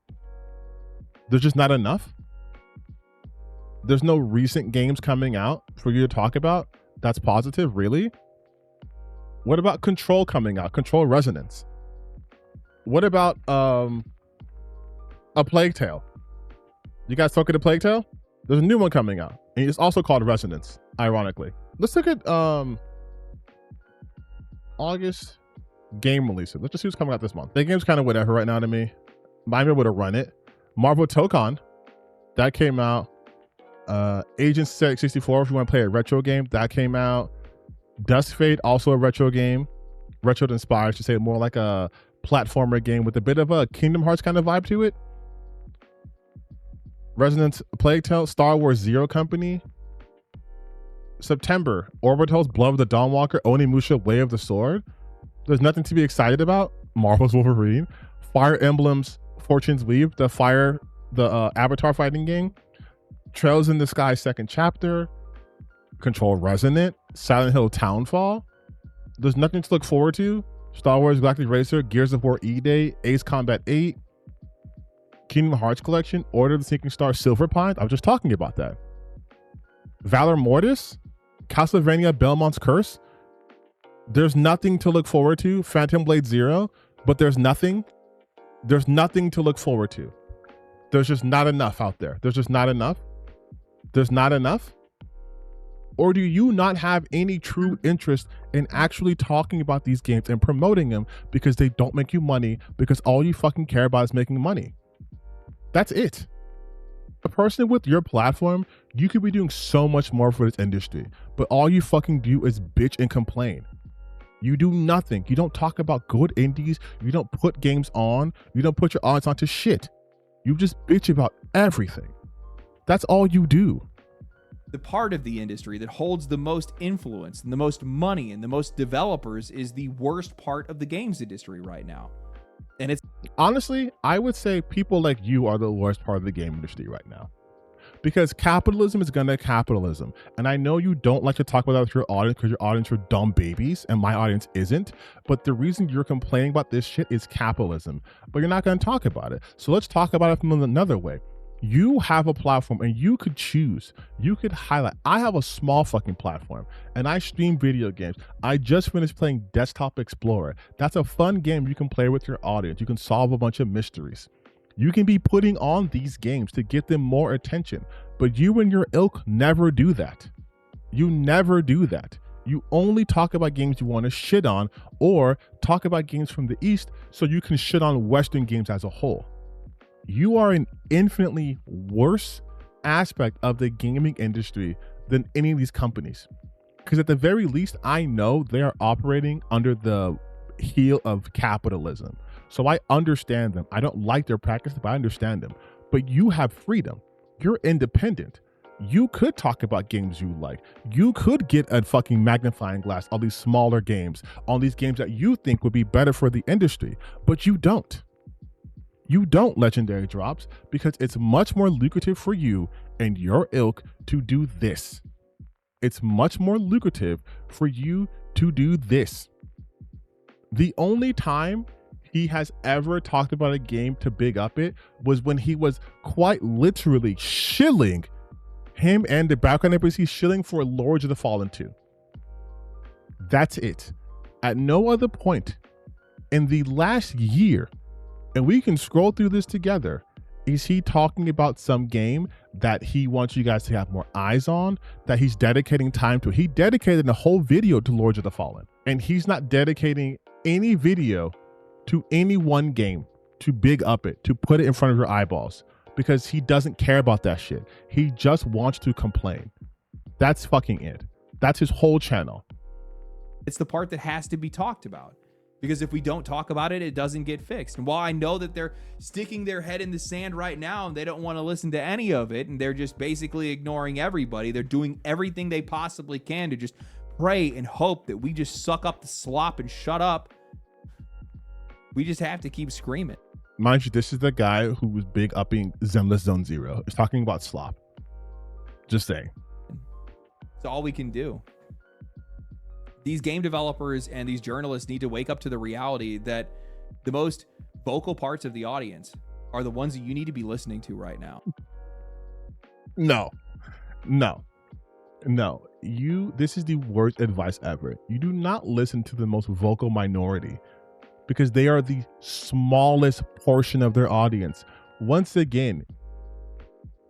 [SPEAKER 2] There's just not enough? There's no recent games coming out for you to talk about that's positive, really? What about Control coming out? Control Resonance. What about A Plague Tale? You guys talking to Plague Tale? There's a new one coming out, and it's also called Resonance, ironically. Let's look at August game releases. Let's just see what's coming out this month. That game's kind of whatever right now to me. Might be able to run it. Marvel Tokon, that came out. Agent 64, if you want to play a retro game, that came out. Dusk Fade, also a retro game. Retro inspired, I should say, more like a platformer game with a bit of a Kingdom Hearts kind of vibe to it. Resonance, Plague Tale, Star Wars Zero Company. September, Orbital's Blood of the Dawnwalker, Onimusha, Way of the Sword. There's nothing to be excited about. Marvel's Wolverine. Fire Emblem's Fortune's Weave, the Avatar fighting game. Trails in the Sky second chapter. Control Resonant. Silent Hill Townfall. There's nothing to look forward to. Star Wars Galactic Racer, Gears of War E-Day, Ace Combat 8, Kingdom Hearts Collection, Order of the Sinking Star, Silver Pines. I was just talking about that. Valor Mortis, Castlevania Belmont's Curse. There's nothing to look forward to. Phantom Blade Zero. but there's nothing to look forward to. There's just not enough out there. There's just not enough. There's not enough. Or do you not have any true interest in actually talking about these games and promoting them because they don't make you money, because all you fucking care about is making money? That's it. A person with your platform, you could be doing so much more for this industry, but all you fucking do is bitch and complain. You do nothing. You don't talk about good indies. You don't put games on. You don't put your odds onto shit. You just bitch about everything. That's all you do.
[SPEAKER 1] The part of the industry that holds the most influence and the most money and the most developers is the worst part of the games industry right now. And it's
[SPEAKER 2] honestly, I would say people like you are the worst part of the game industry right now. Because capitalism is gonna capitalism. And I know you don't like to talk about that with your audience because your audience are dumb babies and my audience isn't. But the reason you're complaining about this shit is capitalism. But you're not gonna talk about it. So let's talk about it from another way. You have a platform and you could choose. You could highlight. I have a small fucking platform and I stream video games. I just finished playing Desktop Explorer. That's a fun game you can play with your audience. You can solve a bunch of mysteries. You can be putting on these games to get them more attention, but you and your ilk never do that. You never do that. You only talk about games you want to shit on or talk about games from the East so you can shit on Western games as a whole. You are an infinitely worse aspect of the gaming industry than any of these companies. Because at the very least, I know they are operating under the heel of capitalism. So I understand them. I don't like their practice, but I understand them. But you have freedom. You're independent. You could talk about games you like. You could get a fucking magnifying glass on these smaller games, on these games that you think would be better for the industry, but you don't. You don't legendary drops because it's much more lucrative for you and your ilk to do this. It's much more lucrative for you to do this. The only time he has ever talked about a game to big up it was when he was quite literally shilling him and the background NPC shilling for Lords of the Fallen 2. That's it. At no other point in the last year, and we can scroll through this together, is he talking about some game that he wants you guys to have more eyes on, that he's dedicating time to? He dedicated a whole video to Lords of the Fallen, and he's not dedicating any video to any one game to big up it, to put it in front of your eyeballs, because he doesn't care about that shit. He just wants to complain. That's fucking it. That's his whole channel.
[SPEAKER 1] It's the part that has to be talked about. Because if we don't talk about it, it doesn't get fixed. And while I know that they're sticking their head in the sand right now and they don't want to listen to any of it, and they're just basically ignoring everybody, they're doing everything they possibly can to just pray and hope that we just suck up the slop and shut up. We just have to keep screaming.
[SPEAKER 2] Mind you, this is the guy who was big upping Zenless Zone Zero. He's talking about slop. Just saying.
[SPEAKER 1] It's all we can do. These game developers and these journalists need to wake up to the reality that the most vocal parts of the audience are the ones that you need to be listening to right now.
[SPEAKER 2] No. This is the worst advice ever. You do not listen to the most vocal minority because they are the smallest portion of their audience. Once again,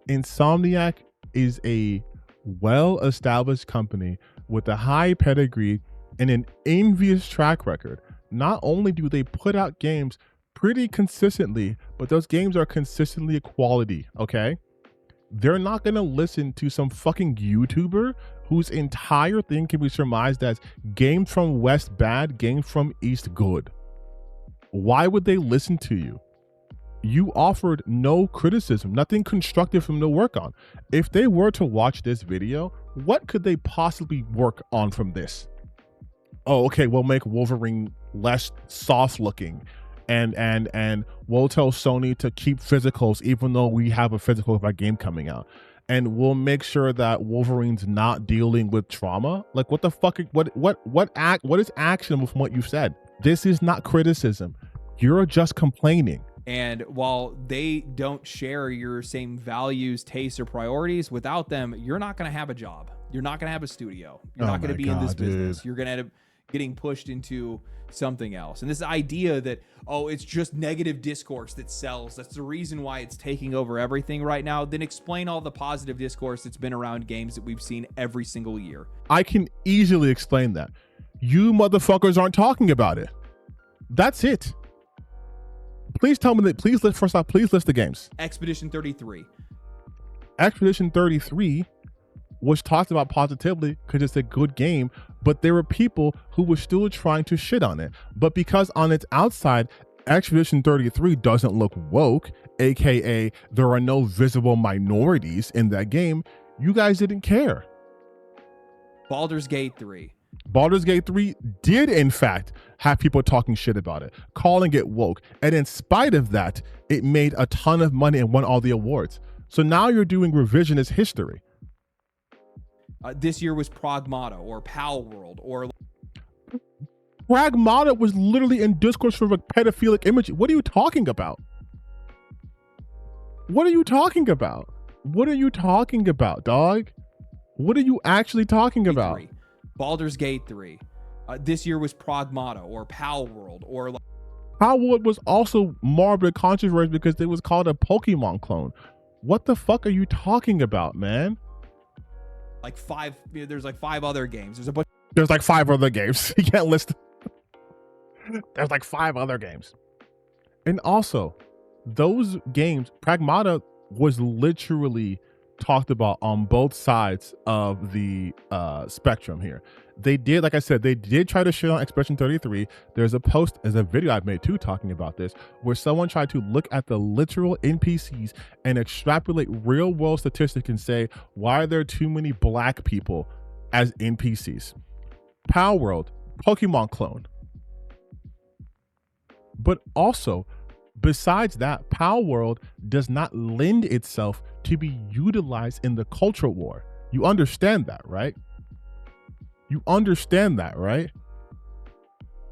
[SPEAKER 2] Insomniac is a well-established company with a high pedigree and an envious track record. Not only do they put out games pretty consistently, but those games are consistently quality, okay? They're not gonna listen to some fucking YouTuber whose entire thing can be surmised as games from West bad, games from East good. Why would they listen to you? You offered no criticism, nothing constructive for them to work on. If they were to watch this video, what could they possibly work on from this? Oh, okay, we'll make Wolverine less soft looking and we'll tell Sony to keep physicals even though we have a physical of our game coming out. And we'll make sure that Wolverine's not dealing with trauma. Like what the fuck, what is action from what you've said? This is not criticism. You're just complaining.
[SPEAKER 1] And while they don't share your same values, tastes, or priorities, without them, you're not going to have a job. You're not going to have a studio. You're not going to be in this business. You're going to getting pushed into something else. And this idea that, oh, it's just negative discourse that sells, that's the reason why it's taking over everything right now, then explain all the positive discourse that's been around games that we've seen every single year.
[SPEAKER 2] I can easily explain that. You motherfuckers aren't talking about it. That's it. Please tell me that. Please list, first off, please list the games.
[SPEAKER 1] Expedition 33.
[SPEAKER 2] Expedition 33 was talked about positively because it's a good game, but there were people who were still trying to shit on it. But because on its outside, Expedition 33 doesn't look woke, aka there are no visible minorities in that game, you guys didn't care.
[SPEAKER 1] Baldur's Gate 3.
[SPEAKER 2] Baldur's Gate 3 did in fact have people talking shit about it, calling it woke. And in spite of that, it made a ton of money and won all the awards. So now you're doing revisionist history.
[SPEAKER 1] This year was Pragmata or Pal World or...
[SPEAKER 2] Pragmata was literally in discourse for a pedophilic image. What are you talking about? What are you talking about? What are you talking about, dog? What are you actually talking about?
[SPEAKER 1] Baldur's Gate 3. This year was Pragmata or Pal World or...
[SPEAKER 2] Pal World was also marred with controversy because it was called a Pokemon clone. What the fuck are you talking about, man?
[SPEAKER 1] Like five, there's like 5 other games.
[SPEAKER 2] There's like 5 other games. You can't list. There's like 5 other games. And also, those games, Pragmata was literally talked about on both sides of the spectrum here. They did, like I said, they did try to shit on Expedition 33. There's a post, there's a video I've made too talking about this, where someone tried to look at the literal NPCs and extrapolate real world statistics and say, why are there too many black people as NPCs? Pal World, Pokemon clone. But also, besides that, Pal World does not lend itself to be utilized in the culture war. You understand that, right? You understand that, right?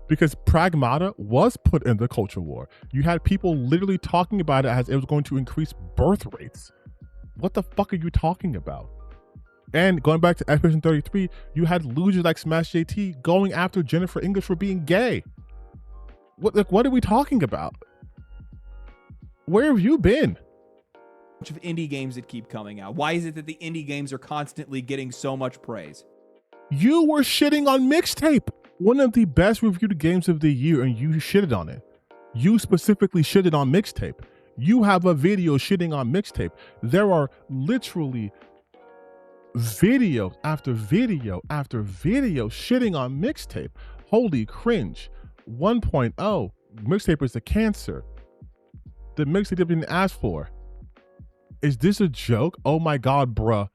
[SPEAKER 2] Because Pragmata was put in the culture war. You had people literally talking about it as it was going to increase birth rates. What the fuck are you talking about? And going back to Expedition 33, you had losers like Smash JT going after Jennifer English for being gay. What are we talking about? Where have you been?
[SPEAKER 1] Of indie games that keep coming out. Why is it that the indie games are constantly getting so much praise?
[SPEAKER 2] You were shitting on Mixtape, one of the best reviewed games of the year, and you shitted on it. You specifically shitted on Mixtape. You have a video shitting on Mixtape. There are literally video after video after video shitting on Mixtape. Holy cringe. 1.0, Mixtape is a cancer. The Mixtape didn't ask for. Is this a joke? Oh my God, bruh.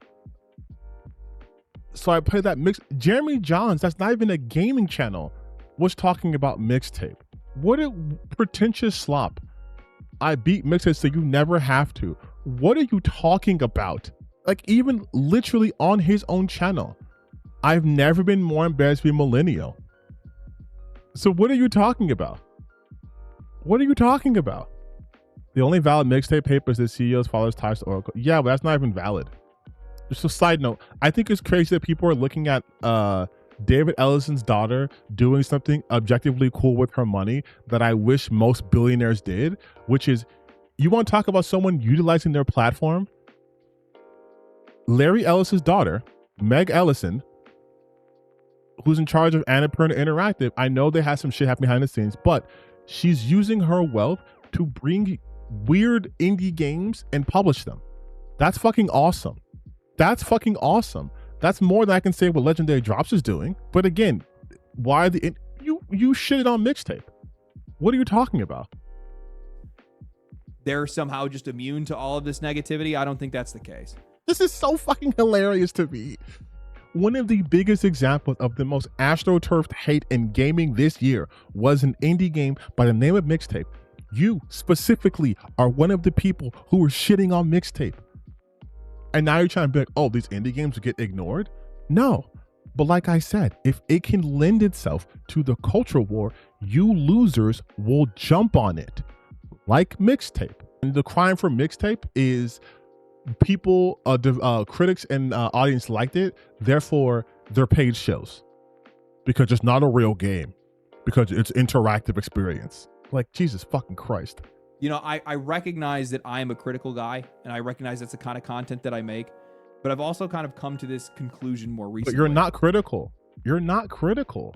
[SPEAKER 2] So I played that mix. Jeremy Johns, that's not even a gaming channel, was talking about Mixtape. What a pretentious slop. I beat Mixtape so you never have to. What are you talking about? Like, even literally on his own channel. I've never been more embarrassed to be millennial. So what are you talking about? What are you talking about? The only valid Mixtape paper is the CEO's father's ties to Oracle. Yeah, but that's not even valid. Just a side note, I think it's crazy that people are looking at David Ellison's daughter doing something objectively cool with her money that I wish most billionaires did, which is, you want to talk about someone utilizing their platform? Larry Ellis's daughter, Meg Ellison, who's in charge of Annapurna Interactive, I know they have some shit happening behind the scenes, but she's using her wealth to bring weird indie games and publish them. That's fucking awesome. That's fucking awesome. That's more than I can say what Legendary Drops is doing. But again, why you shitted on Mixtape? What are you talking about?
[SPEAKER 1] They're somehow just immune to all of this negativity. I don't think that's the case.
[SPEAKER 2] This is so fucking hilarious to me. One of the biggest examples of the most astroturfed hate in gaming this year was an indie game by the name of Mixtape. You specifically are one of the people who were shitting on Mixtape. And now you're trying to be like, oh, these indie games get ignored? No. But like I said, if it can lend itself to the culture war, you losers will jump on it. Like Mixtape. And the crime for Mixtape is people, critics and audience liked it, therefore their page shows. because it's not a real game, because it's interactive experience. Like, Jesus fucking Christ.
[SPEAKER 1] You know, I recognize that I am a critical guy, and I recognize that's the kind of content that I make, but I've also kind of come to this conclusion more recently.
[SPEAKER 2] But you're not critical. You're not critical.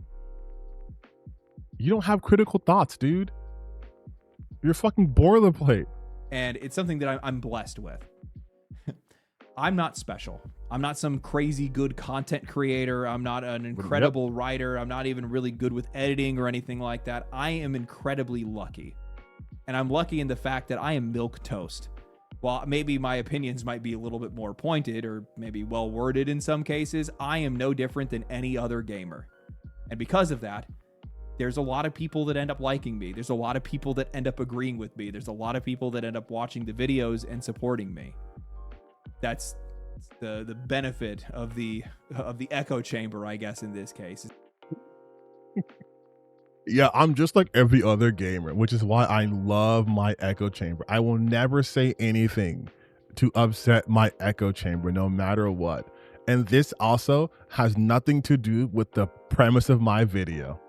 [SPEAKER 2] You don't have critical thoughts, dude. You're fucking boilerplate.
[SPEAKER 1] And it's something that I'm blessed with. I'm not special. I'm not some crazy good content creator. I'm not an incredible writer. I'm not even really good with editing or anything like that. I am incredibly lucky. And I'm lucky in the fact that I am milk toast. While maybe my opinions might be a little bit more pointed or maybe well worded in some cases, I am no different than any other gamer. And because of that, there's a lot of people that end up liking me. There's a lot of people that end up agreeing with me. There's a lot of people that end up watching the videos and supporting me. That's the benefit of the echo chamber, I guess, in this case.
[SPEAKER 2] Yeah, I'm just like every other gamer, which is why I love my echo chamber. I will never say anything to upset my echo chamber, no matter what. And this also has nothing to do with the premise of my video.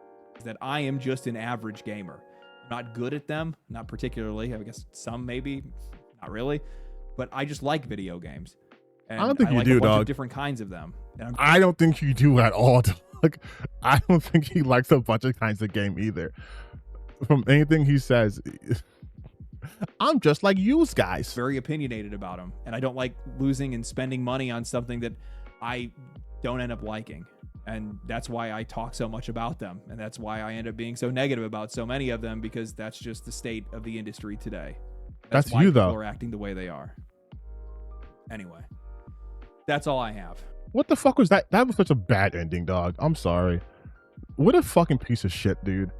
[SPEAKER 1] That I am just an average gamer. I'm not good at them, not particularly. I guess some maybe, not really. But I just like video games. And
[SPEAKER 2] I don't think you
[SPEAKER 1] like
[SPEAKER 2] do,
[SPEAKER 1] a bunch
[SPEAKER 2] dog.
[SPEAKER 1] of different kinds of them. And
[SPEAKER 2] I don't think you do at all, dog. I don't think he likes a bunch of kinds of game either. From anything he says, I'm just like you guys.
[SPEAKER 1] Very opinionated about them. And I don't like losing and spending money on something that I don't end up liking. And that's why I talk so much about them. And that's why I end up being so negative about so many of them, because that's just the state of the industry today.
[SPEAKER 2] That's
[SPEAKER 1] why
[SPEAKER 2] you,
[SPEAKER 1] people
[SPEAKER 2] though.
[SPEAKER 1] are acting the way they are. Anyway, that's all I have.
[SPEAKER 2] What the fuck was that? That was such a bad ending, dog. I'm sorry. What a fucking piece of shit, dude.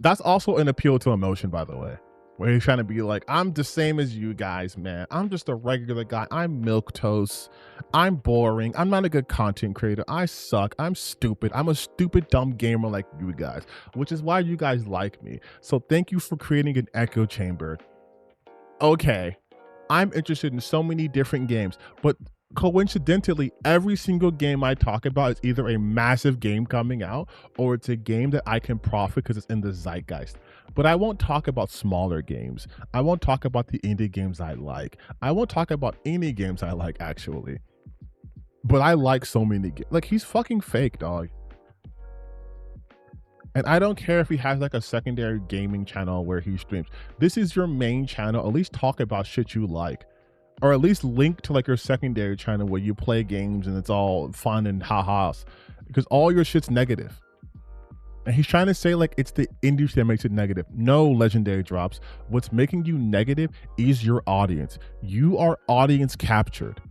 [SPEAKER 2] That's also an appeal to emotion, by the way. Where he's trying to be like, I'm the same as you guys, man. I'm just a regular guy. I'm milquetoast. I'm boring. I'm not a good content creator. I suck. I'm stupid. I'm a stupid, dumb gamer like you guys, which is why you guys like me. So thank you for creating an echo chamber. Okay. I'm interested in so many different games, but coincidentally, every single game I talk about is either a massive game coming out or it's a game that I can profit because it's in the zeitgeist. But I won't talk about smaller games. I won't talk about the indie games I like. I won't talk about any games I like, actually. But I like so many games. Like, he's fucking fake, dog. And I don't care if he has like a secondary gaming channel where he streams. This is your main channel. At least talk about shit you like. Or at least link to like your secondary channel where you play games and it's all fun and ha-has. Because all your shit's negative. And he's trying to say like it's the industry that makes it negative. No, Legendary Drops. What's making you negative is your audience. You are audience captured.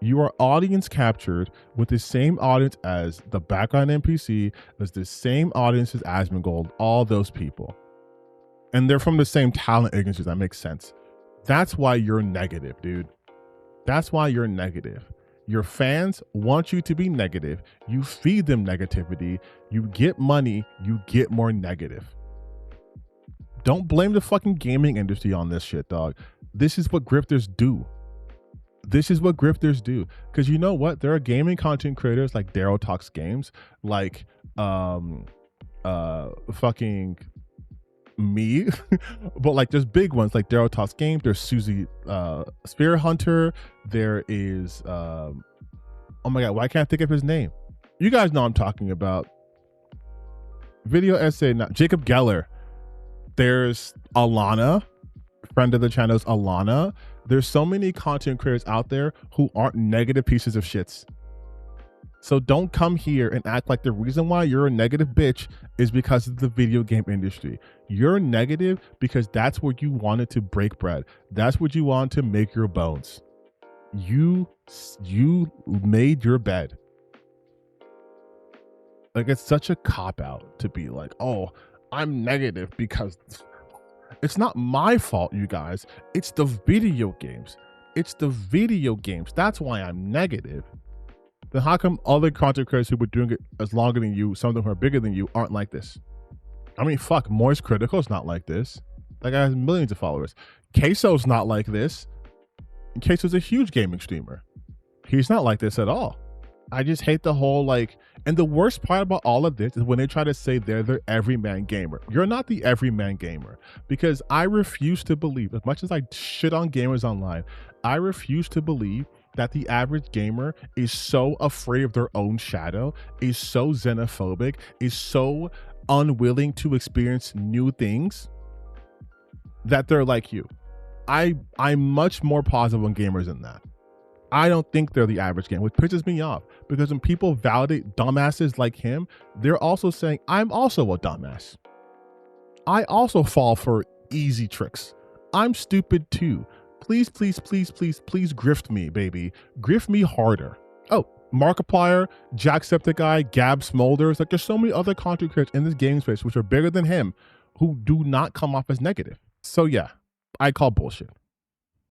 [SPEAKER 2] You are audience captured with the same audience as the background NPC, as the same audience as Asmongold, all those people. And they're from the same talent agencies. That makes sense. That's why you're negative, dude. That's why you're negative. Your fans want you to be negative. You feed them negativity. You get money. You get more negative. Don't blame the fucking gaming industry on this shit, dog. This is what grifters do. This is what grifters do. Because you know what? There are gaming content creators like Daryl Talks Games, like fucking me, but like there's big ones like Daryl Talks Games. There's Susie Spear Hunter. There is oh my god, why can't I think of his name? You guys know I'm talking about. Video essay, not Jacob Geller. There's Alana, friend of the channel's Alana. There's so many content creators out there who aren't negative pieces of shits. So don't come here and act like the reason why you're a negative bitch is because of the video game industry. You're negative because that's where you wanted to break bread. That's what you want to make your bones. You made your bed. Like, it's such a cop-out to be like, oh, I'm negative because it's not my fault, you guys. It's the video games. It's the video games. That's why I'm negative. Then how come other content creators who were doing it as longer than you, some of them who are bigger than you, aren't like this? I mean, fuck, Moist Critical is not like this. That guy has millions of followers. Queso's not like this. And Queso's a huge gaming streamer. He's not like this at all. I just hate the whole like, and the worst part about all of this is when they try to say they're the everyman gamer. You're not the everyman gamer, because I refuse to believe, as much as I shit on gamers online, I refuse to believe that the average gamer is so afraid of their own shadow, is so xenophobic, is so unwilling to experience new things that they're like you. I'm much more positive on gamers than that. I don't think they're the average gamer, which pisses me off, because when people validate dumbasses like him, they're also saying, I'm also a dumbass. I also fall for easy tricks. I'm stupid too. Please, please, please, please, please grift me, baby. Grift me harder. Oh, Markiplier, Jacksepticeye, Gab Smolders, like there's so many other content creators in this gaming space which are bigger than him who do not come off as negative. So yeah, I call bullshit.